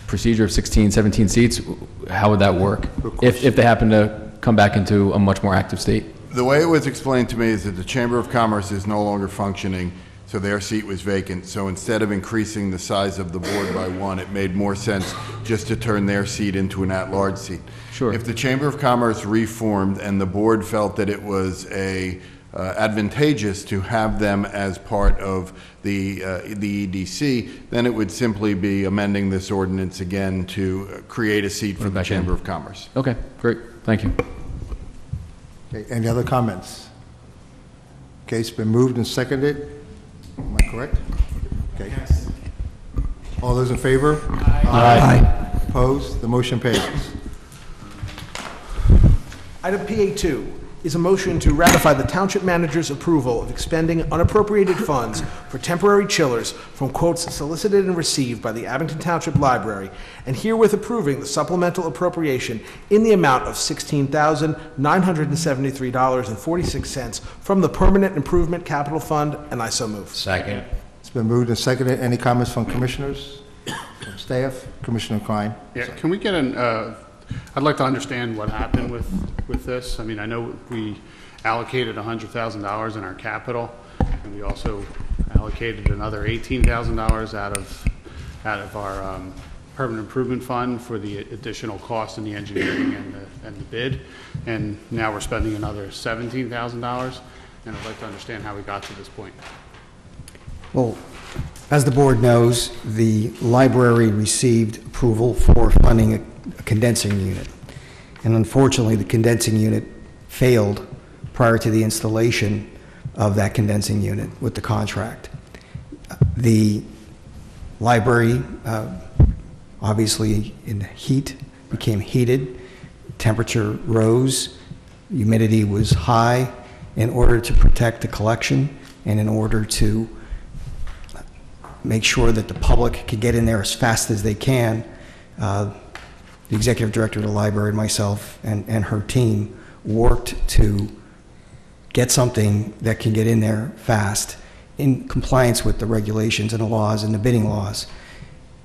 procedure of 16, 17 seats? How would that work if they happen to come back into a much more active state? The way it was explained to me is that the Chamber of Commerce is no longer functioning, so their seat was vacant. So instead of increasing the size of the board by one, it made more sense just to turn their seat into an at-large seat. Sure. If the Chamber of Commerce reformed and the board felt that it was advantageous to have them as part of the EDC, then it would simply be amending this ordinance again to create a seat for the Chamber of Commerce. Okay, great. Thank you. Okay, any other comments? Okay, it's been moved and seconded. Am I correct? Okay. Yes. All those in favor? Aye. Opposed? The motion passes. Item PA2 is a motion to ratify the township manager's approval of expending unappropriated funds for temporary chillers from quotes solicited and received by the Abington Township Library, and herewith approving the supplemental appropriation in the amount of $16,973.46 from the Permanent Improvement Capital Fund, and I so move. Second. It's been moved and seconded. Any comments from commissioners, from staff? Commissioner Klein? Yeah, can we get I'd like to understand what happened with this. I mean, I know we allocated $100,000 in our capital, and we also allocated another $18,000 out of our permanent improvement fund for the additional cost in the engineering and the bid, and now we're spending another $17,000, and I'd like to understand how we got to this point. Well, as the board knows, the library received approval for funding a condensing unit. And unfortunately, the condensing unit failed prior to the installation of that condensing unit with the contract. The library, obviously in heat, became heated, temperature rose, humidity was high. In order to protect the collection and in order to make sure that the public could get in there as fast as they can, the executive director of the library and myself and her team worked to get something that can get in there fast in compliance with the regulations and the laws and the bidding laws.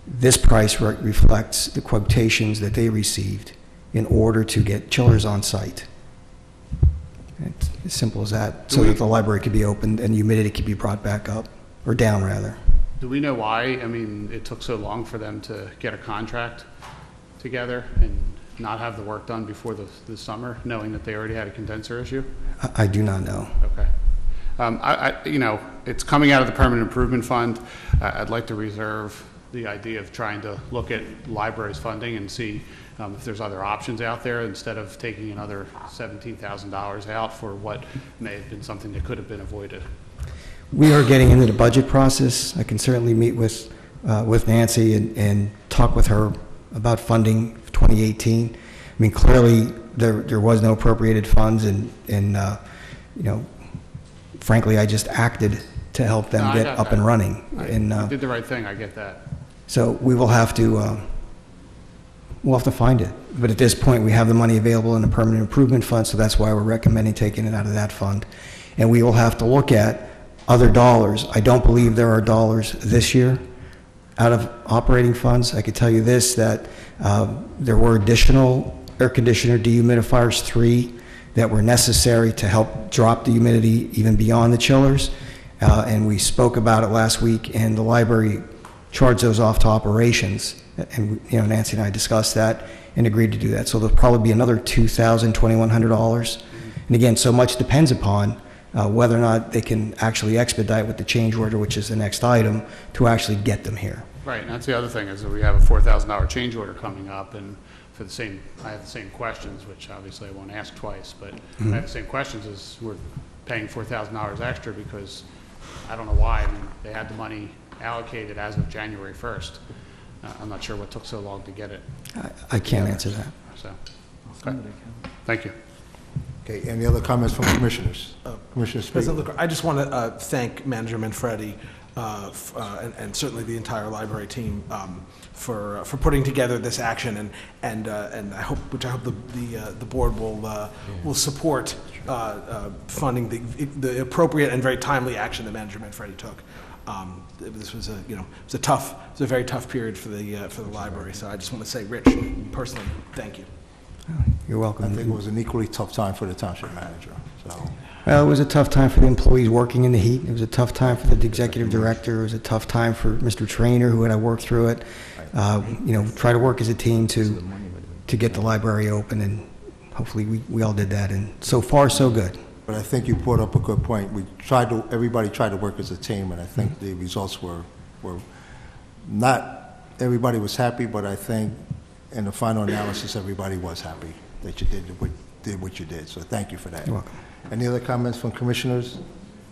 This price reflects the quotations that they received in order to get chillers on site. It's as simple as that, so that the library could be opened and humidity could be brought back up, or down rather. Do we know why? I mean, it took so long for them to get a contract together and not have the work done before the summer, knowing that they already had a condenser issue? I do not know. Okay. You know, it's coming out of the Permanent Improvement Fund. I'd like to reserve the idea of trying to look at libraries funding and see if there's other options out there instead of taking another $17,000 out for what may have been something that could have been avoided. We are getting into the budget process. I can certainly meet with Nancy and talk with her about funding for 2018. I mean, clearly there was no appropriated funds, and you know, frankly, I just acted to help them get up and running. You did the right thing. I get that. So we will have to find it. But at this point, we have the money available in the Permanent Improvement Fund, so that's why we're recommending taking it out of that fund. And we will have to look at other dollars. I don't believe there are dollars this year out of operating funds. I could tell you this, that there were additional air conditioner dehumidifiers, 3, that were necessary to help drop the humidity even beyond the chillers. And we spoke about it last week, and the library charged those off to operations. And you know, Nancy and I discussed that and agreed to do that. So there'll probably be another $2,000, $2,100. And again, so much depends upon whether or not they can actually expedite with the change order, which is the next item, to actually get them here. Right, and that's the other thing, is that we have a $4,000 change order coming up, and for I have the same questions, which obviously I won't ask twice, but I have the same questions as we're paying $4,000 extra because I don't know why. I mean, they had the money allocated as of January 1st. I'm not sure what took so long to get it. I can't answer that. So, okay. Thank you. Okay, any other comments from commissioners? Commissioner Speaker. I just want to thank Manager Manfredi and certainly the entire library team for putting together this action, and I hope the board will support funding the appropriate and very timely action that Manager Manfredi took. This was a very tough period for the library. So I just want to say, Rich, personally, thank you. You're welcome. I think it was an equally tough time for the township manager, so. Well, it was a tough time for the employees working in the heat. It was a tough time for the executive director. It was a tough time for Mr. Trainer, who had to work through it. Try to work as a team to get the library open, and hopefully we all did that. And so far, so good. But I think you brought up a good point. Everybody tried to work as a team, and I think the results were not everybody was happy, but I think in the final analysis, everybody was happy that you did what you did. So thank you for that. You're welcome. Any other comments from commissioners,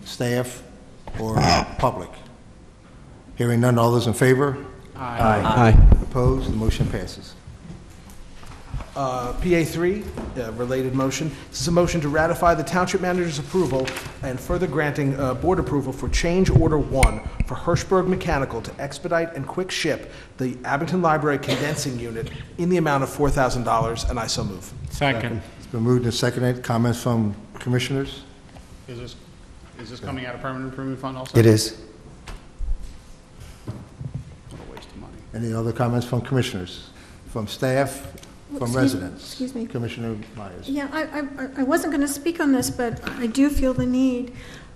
staff, or public? Hearing none, all those in favor? Aye. Opposed? The motion passes. PA3, related motion. This is a motion to ratify the township manager's approval and further granting board approval for change order 1 for Hirschberg Mechanical to expedite and quick ship the Abington Library condensing unit in the amount of $4,000, and I so move. Second. It's been moved and seconded. Comments from commissioners? Is this coming out of permanent improvement fund also? It is. What a waste of money. Any other comments from commissioners? From staff? From residents? Excuse me. Commissioner Myers. Yeah, I wasn't going to speak on this, but I do feel the need.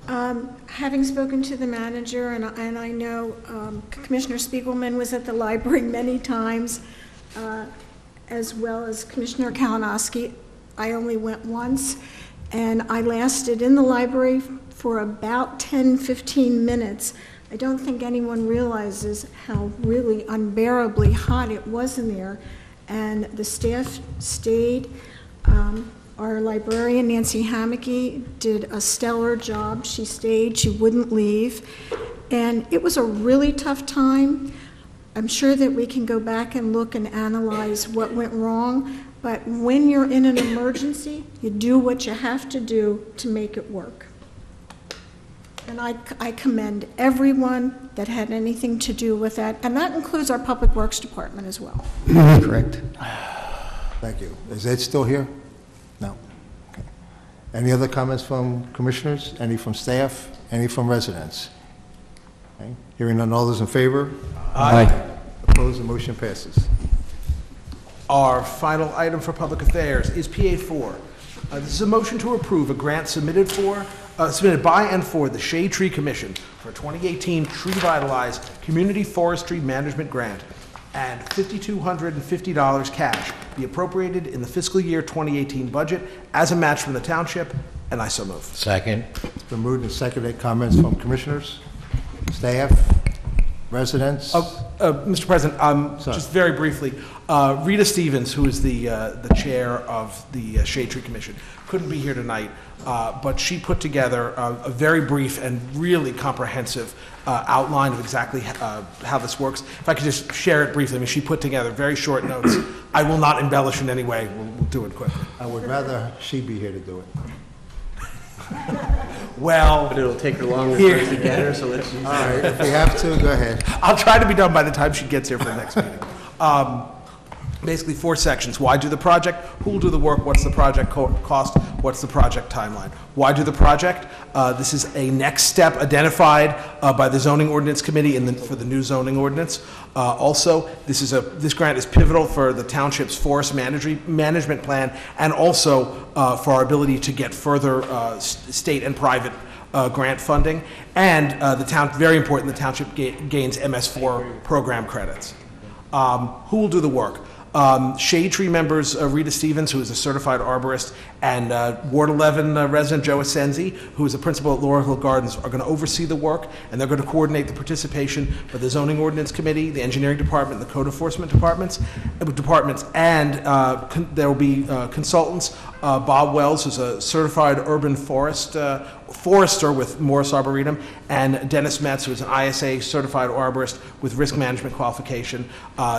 Having spoken to the manager, and I know Commissioner Spiegelman was at the library many times, as well as Commissioner Kalinowski. I only went once, and I lasted in the library for about 10-15 minutes. I don't think anyone realizes how really unbearably hot it was in there. And the staff stayed. Our librarian, Nancy Hammocky, did a stellar job. She stayed, she wouldn't leave. And it was a really tough time. I'm sure that we can go back and look and analyze what went wrong, but when you're in an emergency, you do what you have to do to make it work. And I commend everyone that had anything to do with that, and that includes our Public Works Department as well. Correct. Thank you. Is Ed still here? No. Okay. Any other comments from commissioners? Any from staff? Any from residents? Okay. Hearing none, all those in favor? Aye. Opposed? The motion passes. Our final item for public affairs is PA4. This is a motion to approve a grant submitted by and for the Shade Tree Commission for a 2018 Tree Vitalize Community Forestry Management Grant, and $5,250 cash be appropriated in the fiscal year 2018 budget as a match from the township, and I so move. Second. It's been moved and seconded. Comments from commissioners, staff, residents? Mr. President, just very briefly, Rita Stevens, who is the chair of the Shade Tree Commission, couldn't be here tonight, but she put together a very brief and really comprehensive outline of exactly how this works. If I could just share it briefly, I mean, she put together very short notes. I will not embellish in any way. We'll do it quickly. I would rather she be here to do it. Well, but it'll take her longer to get her, so let's use All right, if we have to, go ahead. I'll try to be done by the time she gets here for the next meeting. Basically 4 sections. Why do the project? Who will do the work? What's the project cost? What's the project timeline? Why do the project? This is a next step identified by the Zoning Ordinance Committee for the new zoning ordinance. Also, this grant is pivotal for the township's forest management plan, and also for our ability to get further state and private grant funding. And very important, the township gains MS4 program credits. Who will do the work? Shade Tree members Rita Stevens, who is a certified arborist, and Ward 11 resident Joe Ascenzi, who is a principal at Laurel Hill Gardens, are going to oversee the work, and they're going to coordinate the participation of the Zoning Ordinance Committee, the Engineering Department, the Code Enforcement departments, and there will be consultants. Bob Wells, who's a certified urban forester with Morris Arboretum, and Dennis Metz, who is an ISA certified arborist with risk management qualification.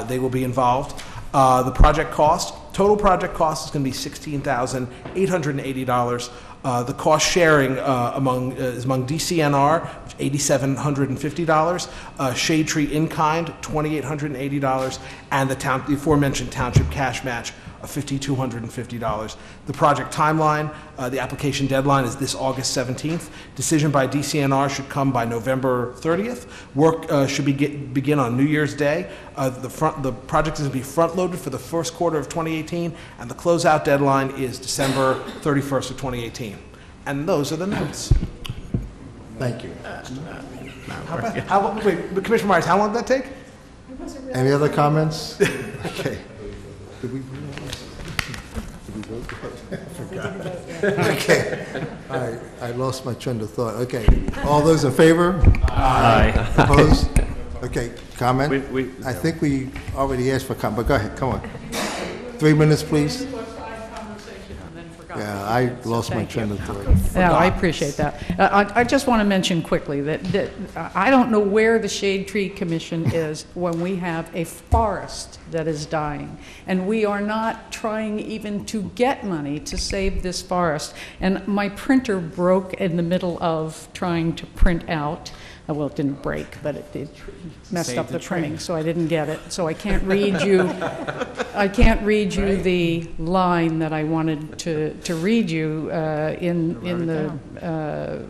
They will be involved. The project cost, total project cost is going to be $16,880. The cost sharing is among DCNR, $8,750, Shade Tree in kind, $2,880, and the aforementioned township cash match of $5,250. The project timeline, the application deadline is this August 17th. Decision by DCNR should come by November 30th. Work should begin on New Year's Day. The project is going to be front-loaded for the first quarter of 2018, and the closeout deadline is December 31st of 2018. And those are the notes. Thank you. Wait, Commissioner Myers, how long did that take? Any other comments? Okay. Did we Okay. All right. I lost my train of thought. Okay. All those in favor? Aye. Opposed? Okay. Comment? I think we already asked for comment, but go ahead. Come on. 3 minutes, please. Yeah, I lost my train of thought. Yeah, I appreciate that. I just want to mention quickly that I don't know where the Shade Tree Commission is when we have a forest that is dying, and we are not trying even to get money to save this forest. And my printer broke in the middle of trying to print out. Well, it didn't break, but it messed up the printing, so I didn't get it. So I can't read you. I can't read you the line that I wanted to read you in the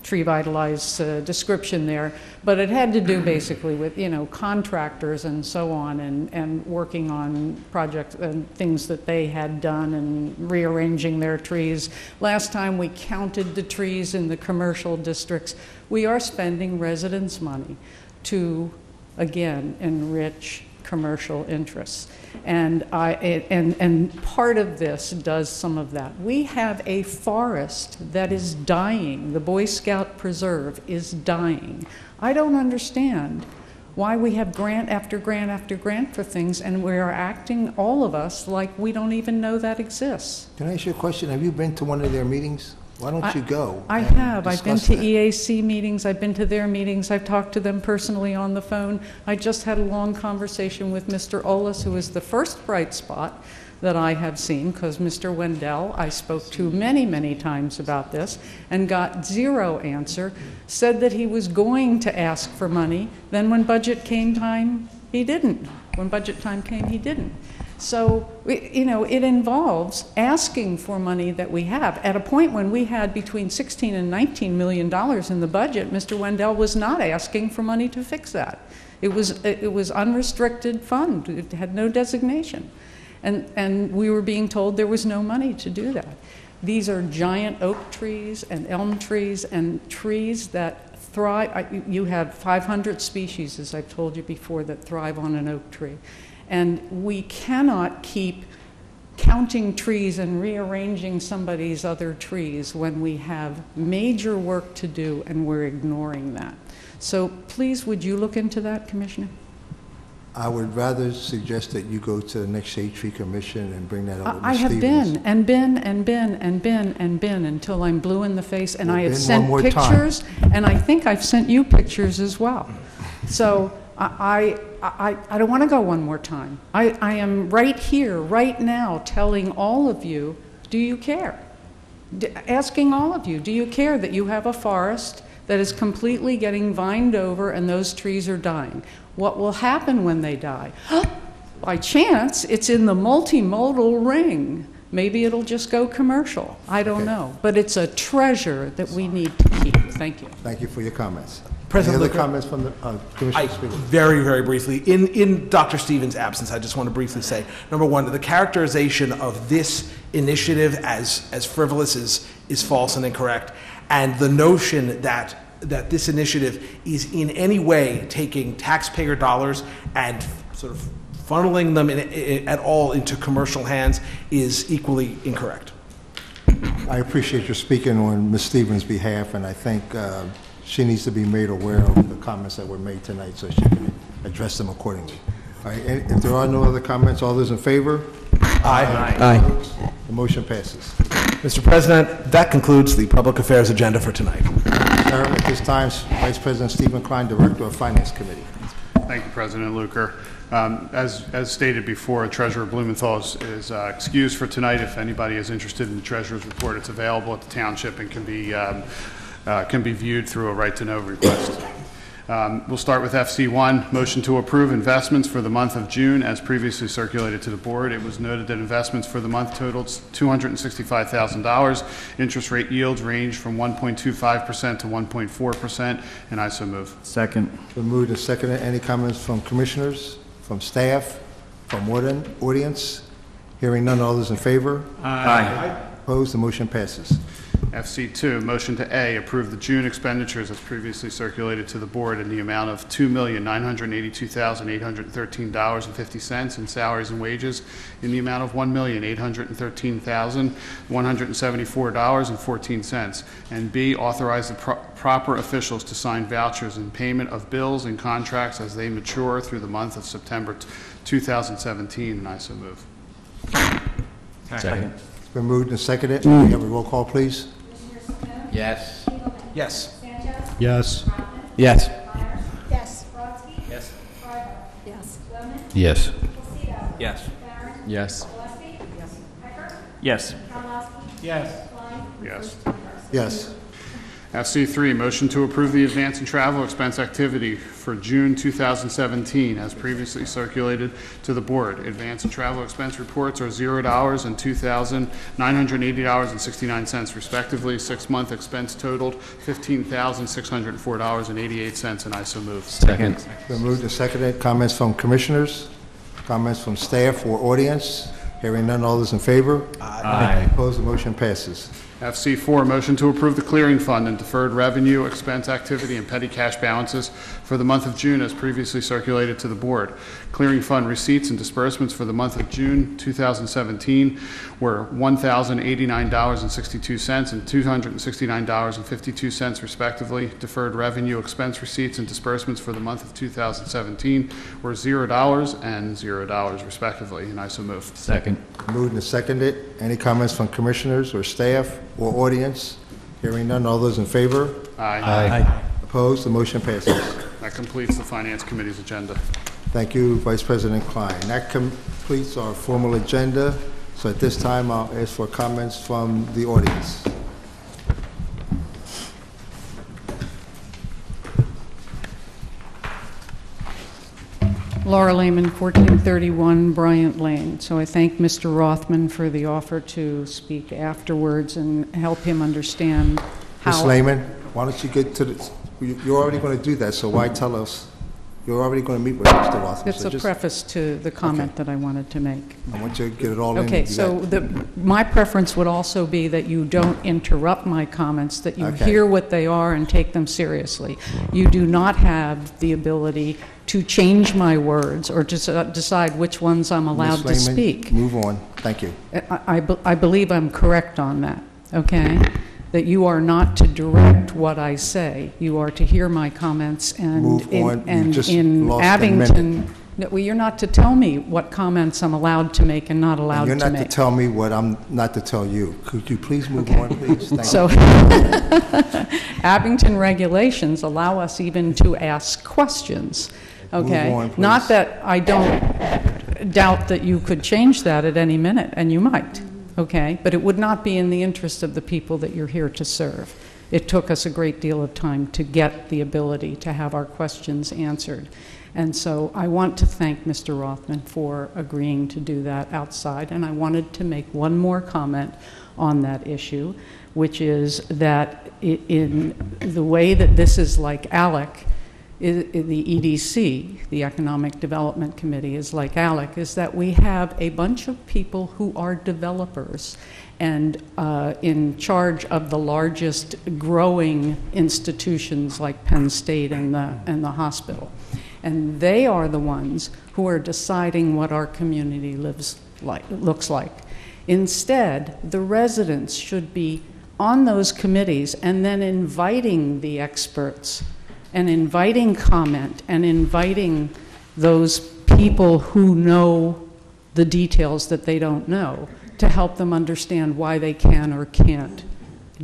Tree Vitalize description there. But it had to do basically with contractors and so on, and working on projects and things that they had done and rearranging their trees. Last time we counted the trees in the commercial districts. We are spending residents' money to, again, enrich commercial interests. And part of this does some of that. We have a forest that is dying. The Boy Scout Preserve is dying. I don't understand why we have grant after grant after grant for things, and we are acting, all of us, like we don't even know that exists. Can I ask you a question? Have you been to one of their meetings? Why don't you go? I have. I've been to EAC meetings. I've been to their meetings. I've talked to them personally on the phone. I just had a long conversation with Mr. Olis, who is the first bright spot that I have seen, because Mr. Wendell, I spoke to many, many times about this and got zero answer, said that he was going to ask for money. Then when budget came time, he didn't. When budget time came, he didn't. So, it involves asking for money that we have. At a point when we had between $16 and $19 million in the budget, Mr. Wendell was not asking for money to fix that. It was unrestricted fund. It had no designation. And we were being told there was no money to do that. These are giant oak trees and elm trees and trees that thrive. You have 500 species, as I've told you before, that thrive on an oak tree. And we cannot keep counting trees and rearranging somebody's other trees when we have major work to do and we're ignoring that. So please, would you look into that, Commissioner? I would rather suggest that you go to the next Shade Tree Commission and bring that up with Ms. I have Stevens. been until I'm blue in the face, and I have sent pictures, and I think I've sent you pictures as well. So I don't want to go one more time. I am right here, right now, telling all of you, do you care? Asking all of you, do you care that you have a forest that is completely getting vined over and those trees are dying? What will happen when they die? By chance, it's in the multimodal ring. Maybe it'll just go commercial. I don't know. But it's a treasure that we need to keep. Thank you. Thank you for your comments. President Any other Luker, comments from the Commissioner Speaker? Very, very briefly, in Dr. Stevens' absence, I just want to briefly say, number one, the characterization of this initiative as frivolous is false and incorrect, and the notion that this initiative is in any way taking taxpayer dollars and sort of funneling them at all into commercial hands is equally incorrect. I appreciate your speaking on Ms. Stevens' behalf, and I think she needs to be made aware of the comments that were made tonight so she can address them accordingly. All right, if there are no other comments, all those in favor? Aye. Aye. The motion passes. Mr. President, that concludes the public affairs agenda for tonight. Sir, at this time, Vice President Stephen Klein, Director of Finance Committee. Thank you, President Luker. As stated before, Treasurer Blumenthal is excused for tonight. If anybody is interested in the treasurer's report, it's available at the township and can be viewed through a right-to-know request. We'll start with FC1, motion to approve investments for the month of June as previously circulated to the board. It was noted that investments for the month totaled $265,000. Interest rate yields range from 1.25% to 1.4%, and I so move. Second. Been moved and seconded. Any comments from commissioners, from staff, from audience? Hearing none, all those in favor? Aye. Opposed? The motion passes. FC2, motion to A, approve the June expenditures as previously circulated to the board in the amount of $2,982,813.50 in salaries and wages, in the amount of $1,813,174.14, and B, authorize the proper officials to sign vouchers in payment of bills and contracts as they mature through the month of September 2017, and I so move. Second. It's been moved and seconded. Can we have a roll call, please? Yes. Yes. Yes. Yes. Yes. Yes. Yes. Yes. Yes. Yes. Yes. Yes. Yes. Yes. FC3, motion to approve the advance and travel expense activity for June 2017 as previously circulated to the board. Advance and travel expense reports are $0 and $2,980.69 respectively. 6-month expense totaled $15,604.88, and I so move. Second. Been moved and seconded. Comments from commissioners? Comments from staff or audience? Hearing none, all those in favor? Aye. Opposed? The motion passes. FC4, motion to approve the clearing fund and deferred revenue, expense activity, and petty cash balances for the month of June as previously circulated to the board. Clearing fund receipts and disbursements for the month of June 2017 were $1,089.62 and $269.52 respectively. Deferred revenue, expense receipts, and disbursements for the month of 2017 were $0 and $0 respectively, and I so move. Second. Moved and seconded. Any comments from commissioners or staff or audience? Hearing none, all those in favor? Aye. Opposed? The motion passes. That completes the Finance Committee's agenda. Thank you, Vice President Klein. That completes our formal agenda. So at this time, I'll ask for comments from the audience. Laura Lehman, 1431 Bryant Lane. So I thank Mr. Rothman for the offer to speak afterwards and help him understand how... Ms. Lehman, why don't you get to the... You're already going to do that, so why tell us? You're already going to meet with Mr. Rothman. It's a preface to the comment that I wanted to make. I want you to get it all in. Okay, so my preference would also be that you don't interrupt my comments, that you hear what they are and take them seriously. You do not have the ability to change my words or to decide which ones I'm allowed to speak. Move on. Thank you. I believe I'm correct on that, okay? That you are not to direct what I say. You are to hear my comments and Move on. in Just lost a Abington. Well, you're not to tell me what comments I'm allowed to make and not allowed to make. You're not to tell me what I'm not to tell you. Could you please move on, please? Thank so, you. Abington regulations allow us even to ask questions. Okay? Move on, please. Not that I don't doubt that you could change that at any minute, and you might. Okay? But it would not be in the interest of the people that you're here to serve. It took us a great deal of time to get the ability to have our questions answered. And so I want to thank Mr. Rothman for agreeing to do that outside. And I wanted to make one more comment on that issue, which is that in the way that this is like ALEC, the EDC, the Economic Development Committee, is like ALEC, is that we have a bunch of people who are developers and in charge of the largest growing institutions like Penn State and the hospital. And they are the ones who are deciding what our community looks like. Instead, the residents should be on those committees and then inviting the experts and inviting comment and inviting those people who know the details that they don't know to help them understand why they can or can't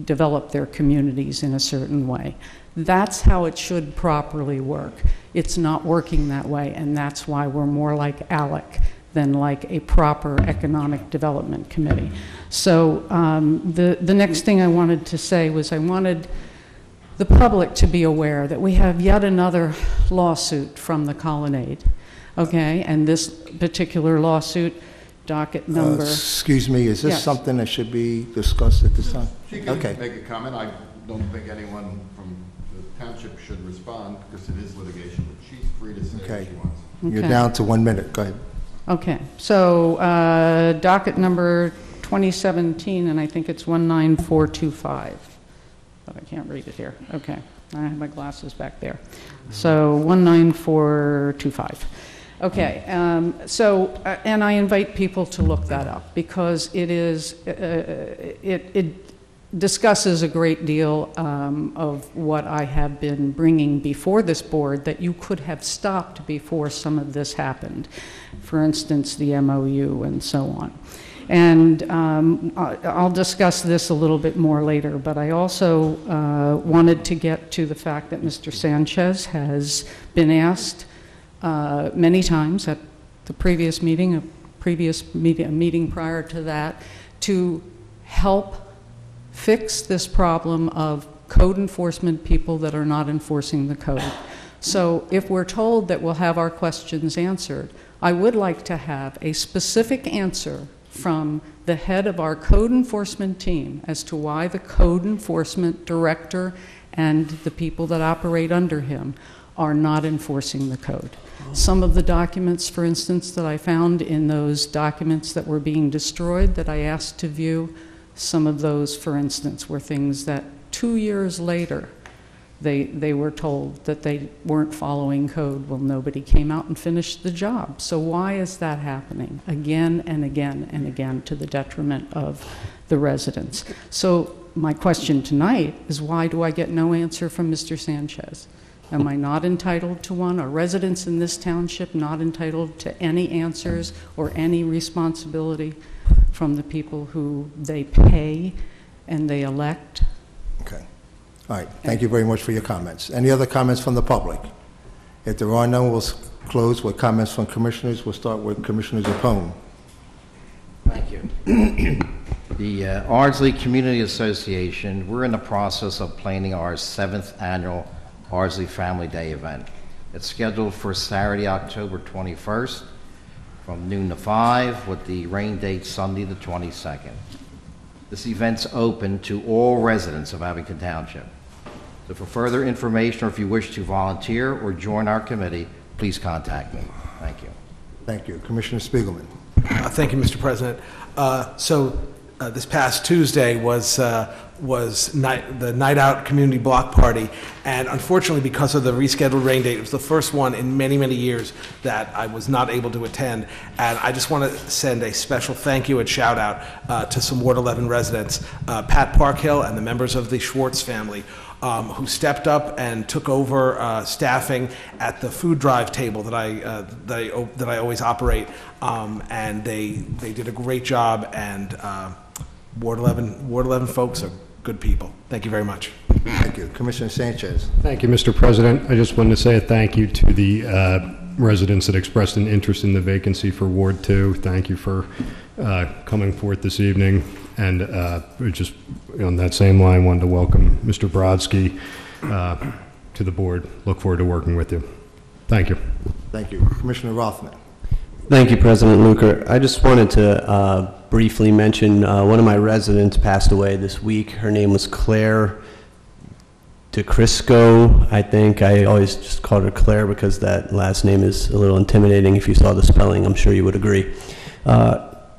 develop their communities in a certain way. That's how it should properly work. It's not working that way, and that's why we're more like ALEC than like a proper economic development committee. So the next thing I wanted to say was I wanted the public to be aware that we have yet another lawsuit from the Colonnade, okay? And this particular lawsuit, docket number... Excuse me, is this Yes. something that should be discussed at this time? She can Okay. make a comment. I don't think anyone from the township should respond because it is litigation, but she's free to say what Okay. she wants. You're Okay. down to 1 minute. Go ahead. Okay, so docket number 2017, and I think it's 19425. But I can't read it here. Okay, I have my glasses back there. So 19425. Okay, and I invite people to look that up because it is, it discusses a great deal of what I have been bringing before this board that you could have stopped before some of this happened. For instance, the MOU and so on. And I'll discuss this a little bit more later, but I also wanted to get to the fact that Mr. Sanchez has been asked many times at the previous meeting, a meeting prior to that, to help fix this problem of code enforcement people that are not enforcing the code. So if we're told that we'll have our questions answered, I would like to have a specific answer from the head of our code enforcement team as to why the code enforcement director and the people that operate under him are not enforcing the code. Some of the documents, for instance, that I found in those documents that were being destroyed that I asked to view, some of those, for instance, were things that 2 years later they were told that they weren't following code. Well, nobody came out and finished the job. So why is that happening again and again and again to the detriment of the residents? So my question tonight is, why do I get no answer from Mr. Sanchez? Am I not entitled to one? Are residents in this township not entitled to any answers or any responsibility from the people who they pay and they elect? Okay. All right. Thank you very much for your comments. Any other comments from the public? If there are none, we'll close with comments from commissioners. We'll start with Commissioner Zappone. Thank you. The Ardsley Community Association, we're in the process of planning our 7th annual Ardsley Family Day event. It's scheduled for Saturday, October 21st from noon to 5 with the rain date Sunday the 22nd. This event's open to all residents of Abington Township. So for further information or if you wish to volunteer or join our committee, please contact me. Thank you. Thank you. Commissioner Spiegelman. Thank you, Mr. President. This past Tuesday was the Night Out Community Block Party, and unfortunately, because of the rescheduled rain date, it was the first one in many, many years that I was not able to attend. And I just want to send a special thank you and shout out to some Ward 11 residents, Pat Parkhill and the members of the Schwartz family, who stepped up and took over staffing at the food drive table that I always operate, and they did a great job. And Ward 11 folks are good people. Thank you very much. Thank you. Commissioner Sanchez. Thank you, Mr. President. I just wanted to say a thank you to the residents that expressed an interest in the vacancy for Ward 2. Thank you for coming forth this evening. And just on that same line, wanted to welcome Mr. Brodsky to the board. Look forward to working with you. Thank you. Thank you. Commissioner Rothman. Thank you, President Luker. I just wanted to briefly mention one of my residents passed away this week. Her name was Claire DeCrisco, I think. I always just called her Claire because that last name is a little intimidating. If you saw the spelling, I'm sure you would agree.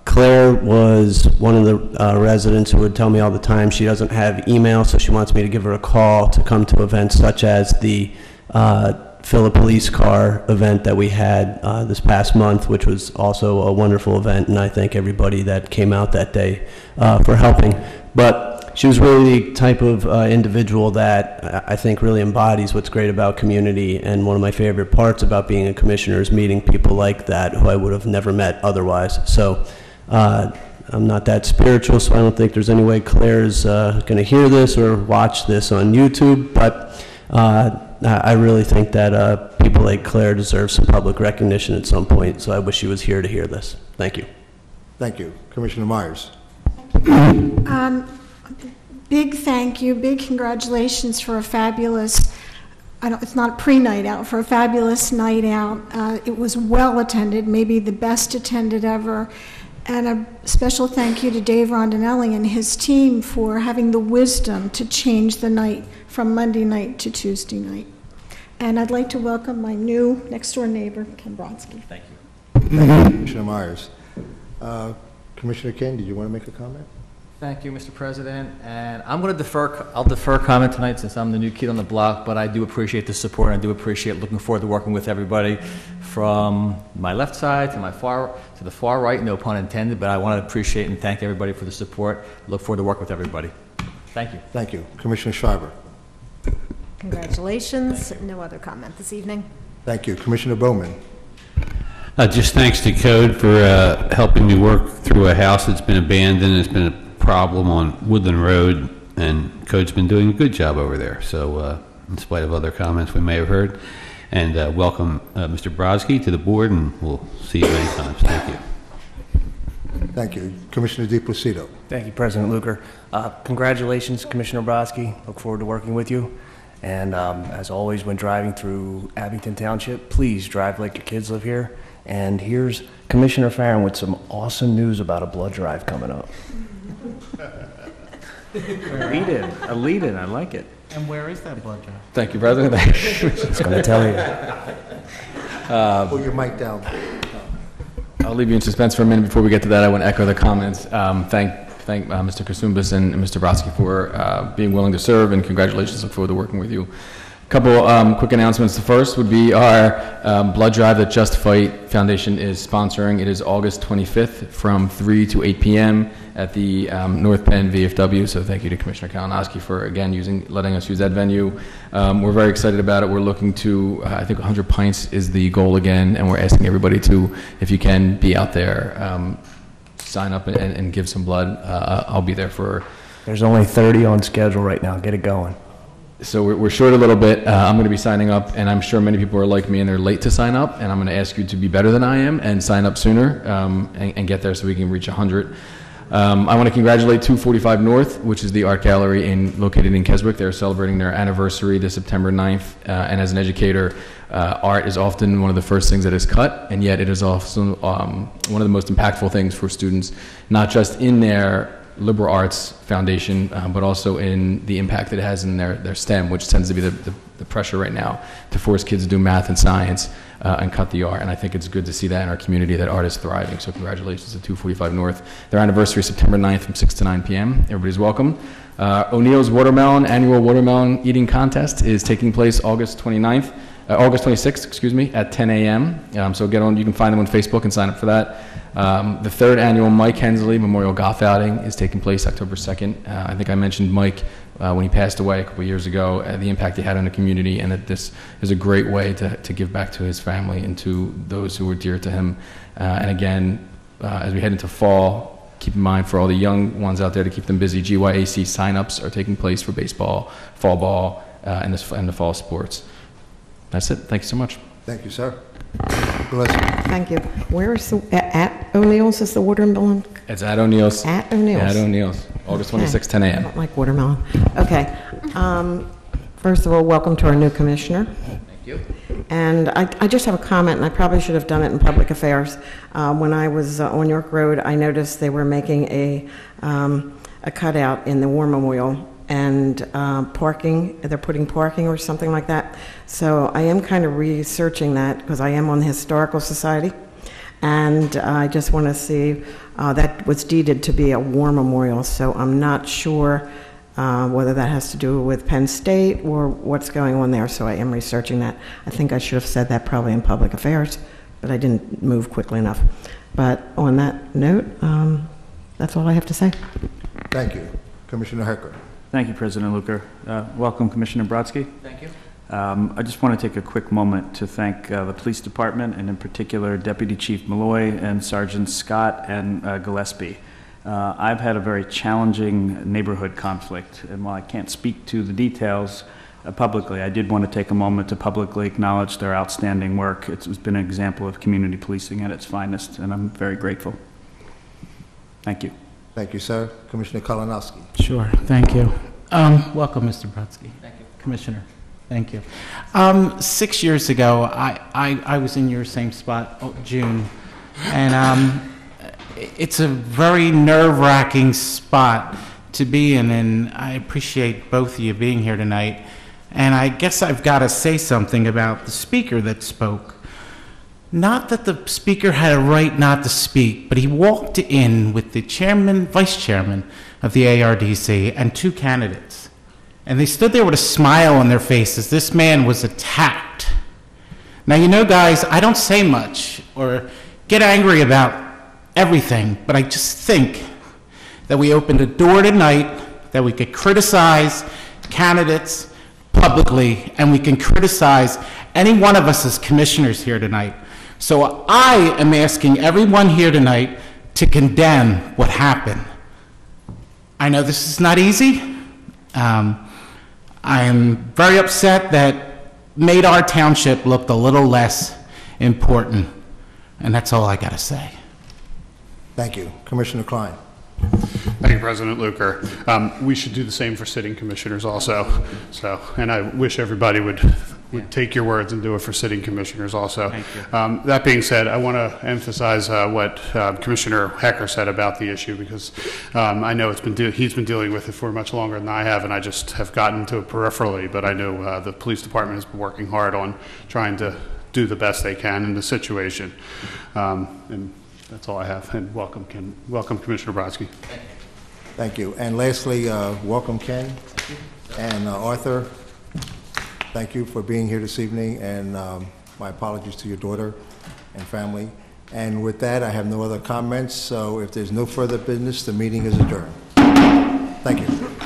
Claire was one of the residents who would tell me all the time she doesn't have email, so she wants me to give her a call to come to events such as the Fill a Police Car event that we had this past month, which was also a wonderful event, and I thank everybody that came out that day for helping. But she was really the type of individual that I think really embodies what's great about community, and one of my favorite parts about being a commissioner is meeting people like that who I would have never met otherwise. So I'm not that spiritual, so I don't think there's any way Claire's going to hear this or watch this on YouTube, but I really think that people like Claire deserve some public recognition at some point, so I wish she was here to hear this. Thank you. Thank you. Commissioner Myers. Big thank you, big congratulations for a fabulous, it's not a pre-night out, for a fabulous night out. It was well attended, maybe the best attended ever. And a special thank you to Dave Rondinelli and his team for having the wisdom to change the night from Monday night to Tuesday night. And I'd like to welcome my new next-door neighbor, Ken Brodsky. Thank you. Thank you, Commissioner Myers. Commissioner King, did you want to make a comment? Thank you, Mr. President. And I'm going to I'll defer comment tonight since I'm the new kid on the block, but I do appreciate the support, and I do appreciate looking forward to working with everybody from my left side to the far right, no pun intended, but I want to appreciate and thank everybody for the support. Look forward to working with everybody. Thank you. Thank you. Commissioner Schreiber. Congratulations. No other comment this evening. Thank you. Commissioner Bowman. Just thanks to Code for helping me work through a house that's been abandoned. It's been a problem on Woodland Road, and Code's been doing a good job over there. So in spite of other comments we may have heard. And welcome Mr. Brodsky to the board, and we'll see you many times. Thank you. Thank you. Commissioner DePlacido. Thank you, President Luker. Congratulations, Commissioner Brodsky. Look forward to working with you. And as always, when driving through Abington Township, please drive like your kids live here. And here's Commissioner Farron with some awesome news about a blood drive coming up. A lead in, I like it. And where is that blood drive? Thank you, President. It's going to tell you. Pull your mic down. I'll leave you in suspense for a minute. Before we get to that, I want to echo the comments. Thank Mr. Kasumbas and Mr. Brodsky for being willing to serve, and congratulations. Look forward to working with you. A couple quick announcements. The first would be our blood drive that Just Fight Foundation is sponsoring. It is August 25th from 3 to 8 p.m. at the North Penn VFW. So thank you to Commissioner Kalinowski for, again, letting us use that venue. We're very excited about it. We're looking to, I think 100 pints is the goal again, and we're asking everybody to, if you can, be out there, sign up and give some blood. I'll be there for... There's only 30 on schedule right now. Get it going. So we're short a little bit. I'm going to be signing up, and I'm sure many people are like me and they're late to sign up, and I'm going to ask you to be better than I am and sign up sooner and get there so we can reach 100. I want to congratulate 245 North, which is the art gallery located in Keswick. They're celebrating their anniversary this September 9th, and as an educator, art is often one of the first things that is cut, and yet it is also one of the most impactful things for students, not just in their liberal arts foundation, but also in the impact that it has in their STEM, which tends to be the pressure right now to force kids to do math and science and cut the art. And I think it's good to see that in our community, that art is thriving. So congratulations to 245 North. Their anniversary is September 9th from 6 to 9 p.m. Everybody's welcome. O'Neill's annual watermelon eating contest is taking place August 26th, at 10 a.m. So get on, you can find them on Facebook and sign up for that. The third annual Mike Hensley Memorial Golf Outing is taking place October 2nd. I think I mentioned Mike when he passed away a couple years ago, the impact he had on the community, and that this is a great way to give back to his family and to those who were dear to him. And again, as we head into fall, keep in mind for all the young ones out there to keep them busy, GYAC signups are taking place for baseball, fall ball, and the fall sports. That's it. Thank you so much. Thank you, sir. Bless you. Thank you. Where is at O'Neill's is the watermelon? It's at O'Neill's. At O'Neill's. At O'Neill's. August 26th, 10 a.m. I don't like watermelon. Okay. First of all, welcome to our new commissioner. Thank you. And I just have a comment, and I probably should have done it in public affairs. When I was on York Road, I noticed they were making a cutout in the War Memorial and parking. They're putting parking or something like that. So I am kind of researching that because I am on the Historical Society, and I just want to see that was deeded to be a war memorial. So I'm not sure whether that has to do with Penn State or what's going on there. So I am researching that. I think I should have said that probably in public affairs, but I didn't move quickly enough. But on that note, that's all I have to say. Thank you. Commissioner Hecker. Thank you, President Luker. Welcome, Commissioner Brodsky. Thank you. I just want to take a quick moment to thank the police department, and in particular Deputy Chief Malloy and Sergeant Scott and Gillespie. I've had a very challenging neighborhood conflict, and while I can't speak to the details, publicly. I did want to take a moment to publicly acknowledge their outstanding work. It's been an example of community policing at its finest, and I'm very grateful. Thank you. Thank you, sir. Commissioner Kalinowski. Sure, thank you. Welcome, Mr. Brodsky. Thank you. Commissioner, thank you. 6 years ago, I was in your same spot, June, and it's a very nerve-wracking spot to be in, and I appreciate both of you being here tonight. And I guess I've got to say something about the speaker that spoke. Not that the speaker had a right not to speak, but he walked in with the chairman, vice chairman of the ARDC and 2 candidates. And they stood there with a smile on their faces. This man was attacked. Now, you know, guys, I don't say much or get angry about everything, but I just think that we opened a door tonight that we could criticize candidates publicly, and we can criticize any one of us as commissioners here tonight. So I am asking everyone here tonight to condemn what happened. I know this is not easy. I am very upset that made our township look a little less important, and that's all I got to say. Thank you. Commissioner Klein. Thank you, President Luker. We should do the same for sitting commissioners also. So, and I wish everybody would take your words and do it for sitting commissioners also. Thank you. That being said, I want to emphasize what Commissioner Hecker said about the issue, because I know he's been dealing with it for much longer than I have, and I just have gotten to it peripherally. But I know the police department has been working hard on trying to do the best they can in the situation. And that's all I have. And welcome Commissioner Brodsky. Thank you. And lastly, welcome Ken and Arthur. Thank you for being here this evening, and my apologies to your daughter and family. And with that, I have no other comments, so if there's no further business, the meeting is adjourned. Thank you.